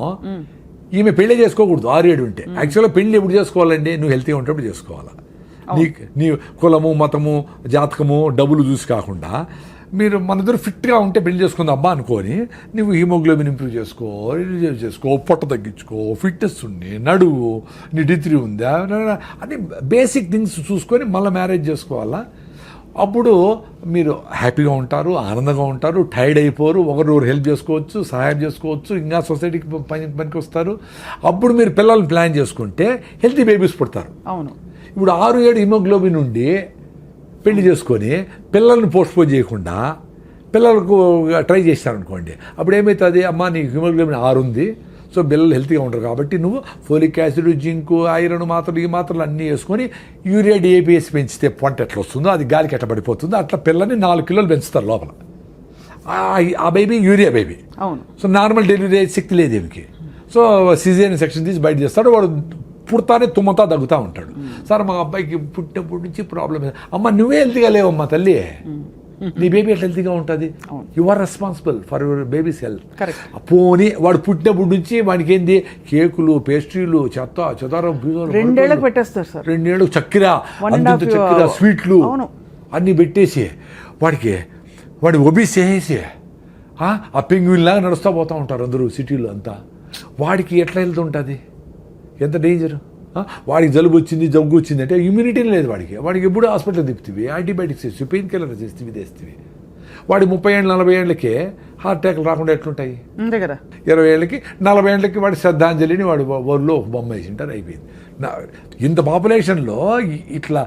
ఈమె పెళ్లి చేసుకోకూడదు 6-7 ఉంటే. యాక్చువల్గా పెళ్లి ఎప్పుడు చేసుకోవాలండి? నువ్వు హెల్తీగా ఉంటప్పుడు చేసుకోవాలా. నీ కులము, మతము, జాతకము, డబ్బులు చూసి కాకుండా మీరు మన ఇద్దరు ఫిట్గా ఉంటే పెళ్లి చేసుకుందాం అబ్బా అనుకొని, నువ్వు హిమోగ్లోబిన్ ఇంప్రూవ్ చేసుకో, పొట్ట తగ్గించుకో, ఫిట్నెస్ ఉండి, నడువు, నీ డిగ్రీ ఉందా అని బేసిక్ థింగ్స్ చూసుకొని మళ్ళీ మ్యారేజ్ చేసుకోవాలా. అప్పుడు మీరు హ్యాపీగా ఉంటారు, ఆనందంగా ఉంటారు, టైర్డ్ అయిపోరు, ఒకరు హెల్ప్ చేసుకోవచ్చు, సహాయం చేసుకోవచ్చు, ఇంకా సొసైటీకి పనికి వస్తారు. అప్పుడు మీరు పిల్లల్ని ప్లాన్ చేసుకుంటే హెల్తీ బేబీస్ పుడతారు. అవును. ఇప్పుడు 6-7 హిమోగ్లోబిన్ ఉండి పెళ్లి చేసుకొని పిల్లల్ని పోస్ట్పోన్ చేయకుండా పిల్లలకు ట్రై చేస్తారనుకోండి, అప్పుడు ఏమవుతుంది? అమ్మ నీకు హిమోగ్లోబిన్ 6 ఉంది, సో పిల్లలు హెల్తీగా ఉంటారు కాబట్టి నువ్వు ఫోలిక్ యాసిడ్, జింకు, ఐరన్ మాత్రలు, ఈ మాత్రలు అన్నీ వేసుకొని యూరియా డిఏపిఎస్ పెంచితే పంట ఎట్లా వస్తుందో అది గాలికి ఎట్లా పడిపోతుందో అట్లా పిల్లల్ని 4 కిలోలు పెంచుతారు లోపల. ఆ బేబీ యూరియా బేబీ. అవును. సో నార్మల్ డెలివరీ శక్తి లేదు ఏమికి. సో సిజేరియన్ సెక్షన్ తీసి బయట చేస్తాడు. వాడు పుడతానే తుమ్మతా దగ్గుతూ ఉంటాడు. సార్ మా అబ్బాయికి పుట్టినప్పటి నుంచి ప్రాబ్లం. అమ్మ నువ్వే హెల్తీగా లేవమ్మా తల్లి, నీ బేబీ ఎట్లా హెల్తీగా ఉంటుంది? You are responsible for your baby's health. పోనీ వాడు పుట్టినప్పటి నుంచి వాడికి ఏంది కేకులు, పేస్ట్రీలు, చెదారం 2 ఏళ్ళకి పెట్టేస్తారు సార్. 2 ఏళ్ళు చక్కెర, అంతంత చక్కెర, స్వీట్లు అన్నీ పెట్టేసి వాడి ఒబీస్ చేసేసి ఆ పెంగ్విన్ లాగా నడుస్తూ పోతూ ఉంటారు అందరూ సిటీలో అంతా. వాడికి ఎట్లా వెళ్తుంటుంది? ఎంత డేంజర్. వాడికి జలుబు వచ్చింది, జగ్గు వచ్చింది అంటే ఇమ్యూనిటీ లేదు వాడికి ఎప్పుడు హాస్పిటల్ తిప్పుతుంది, యాంటీబయాటిక్స్ వేసి, పెయిన్ కిల్లర్ చేస్తుంది, తెస్తుంది. వాడి 30 ఏళ్ళు 40 ఏళ్ళకి హార్ట్ అటాక్లు రాకుండా ఎట్లుంటాయి? అంతే కదా. 20 ఏళ్ళకి 40 ఏళ్ళకి వాడి శ్రద్ధాంజలిని వాడు ఊళ్ళో బొమ్మ వేసింటారు, అయిపోయింది. ఇంత పాపులేషన్లో ఇట్లా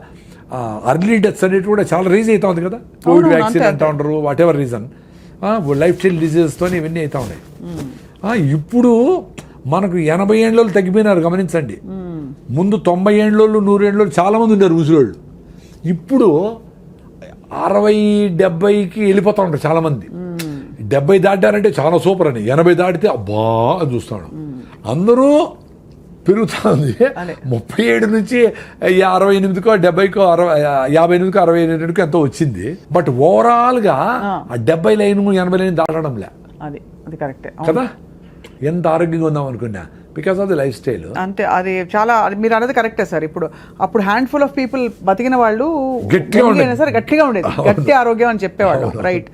అర్లీ డెత్స్ అనేవి కూడా చాలా రీజ్ అవుతా ఉంది కదా. కోవిడ్ వ్యాక్సిన్ అంటూ ఉంటారు, whatever reason, lifestyle డిజీజెస్తో ఇవన్నీ అవుతా ఉన్నాయి. ఇప్పుడు మనకు 80 ఏళ్ళు తగ్గిపోయినారు గమనించండి. ముందు 90 ఏళ్ళు 100 ఏళ్ళు చాలామంది ఉన్నారు ముసలోళ్ళు. ఇప్పుడు 60-70కి వెళ్ళిపోతా ఉంటారు చాలామంది. 70 దాటారంటే చాలా సూపర్ అని, 80 దాటితే అబ్బా అని చూస్తాడు. అందరూ పెరుగుతూ ఉంది. 37 నుంచి 68కో 70కో 58కో 68కో ఎంతో వచ్చింది. బట్ ఓవరాల్గా ఆ 70 లైన్ 80 లైన్ దాటడంలే. అది కరెక్టే కదా. ఎంత ఆరోగ్యంగా ఉందాం అనుకున్నా because of the life style. అంతే, అది చాలా మీరు అనేది కరెక్టే సార్. అప్పుడు హ్యాండ్ఫుల్ ఆఫ్ పీపుల్ బతికిన వాళ్ళు గట్టిగా ఉండేది, గట్టి ఆరోగ్యం అని చెప్పేవాళ్ళు. రైట్.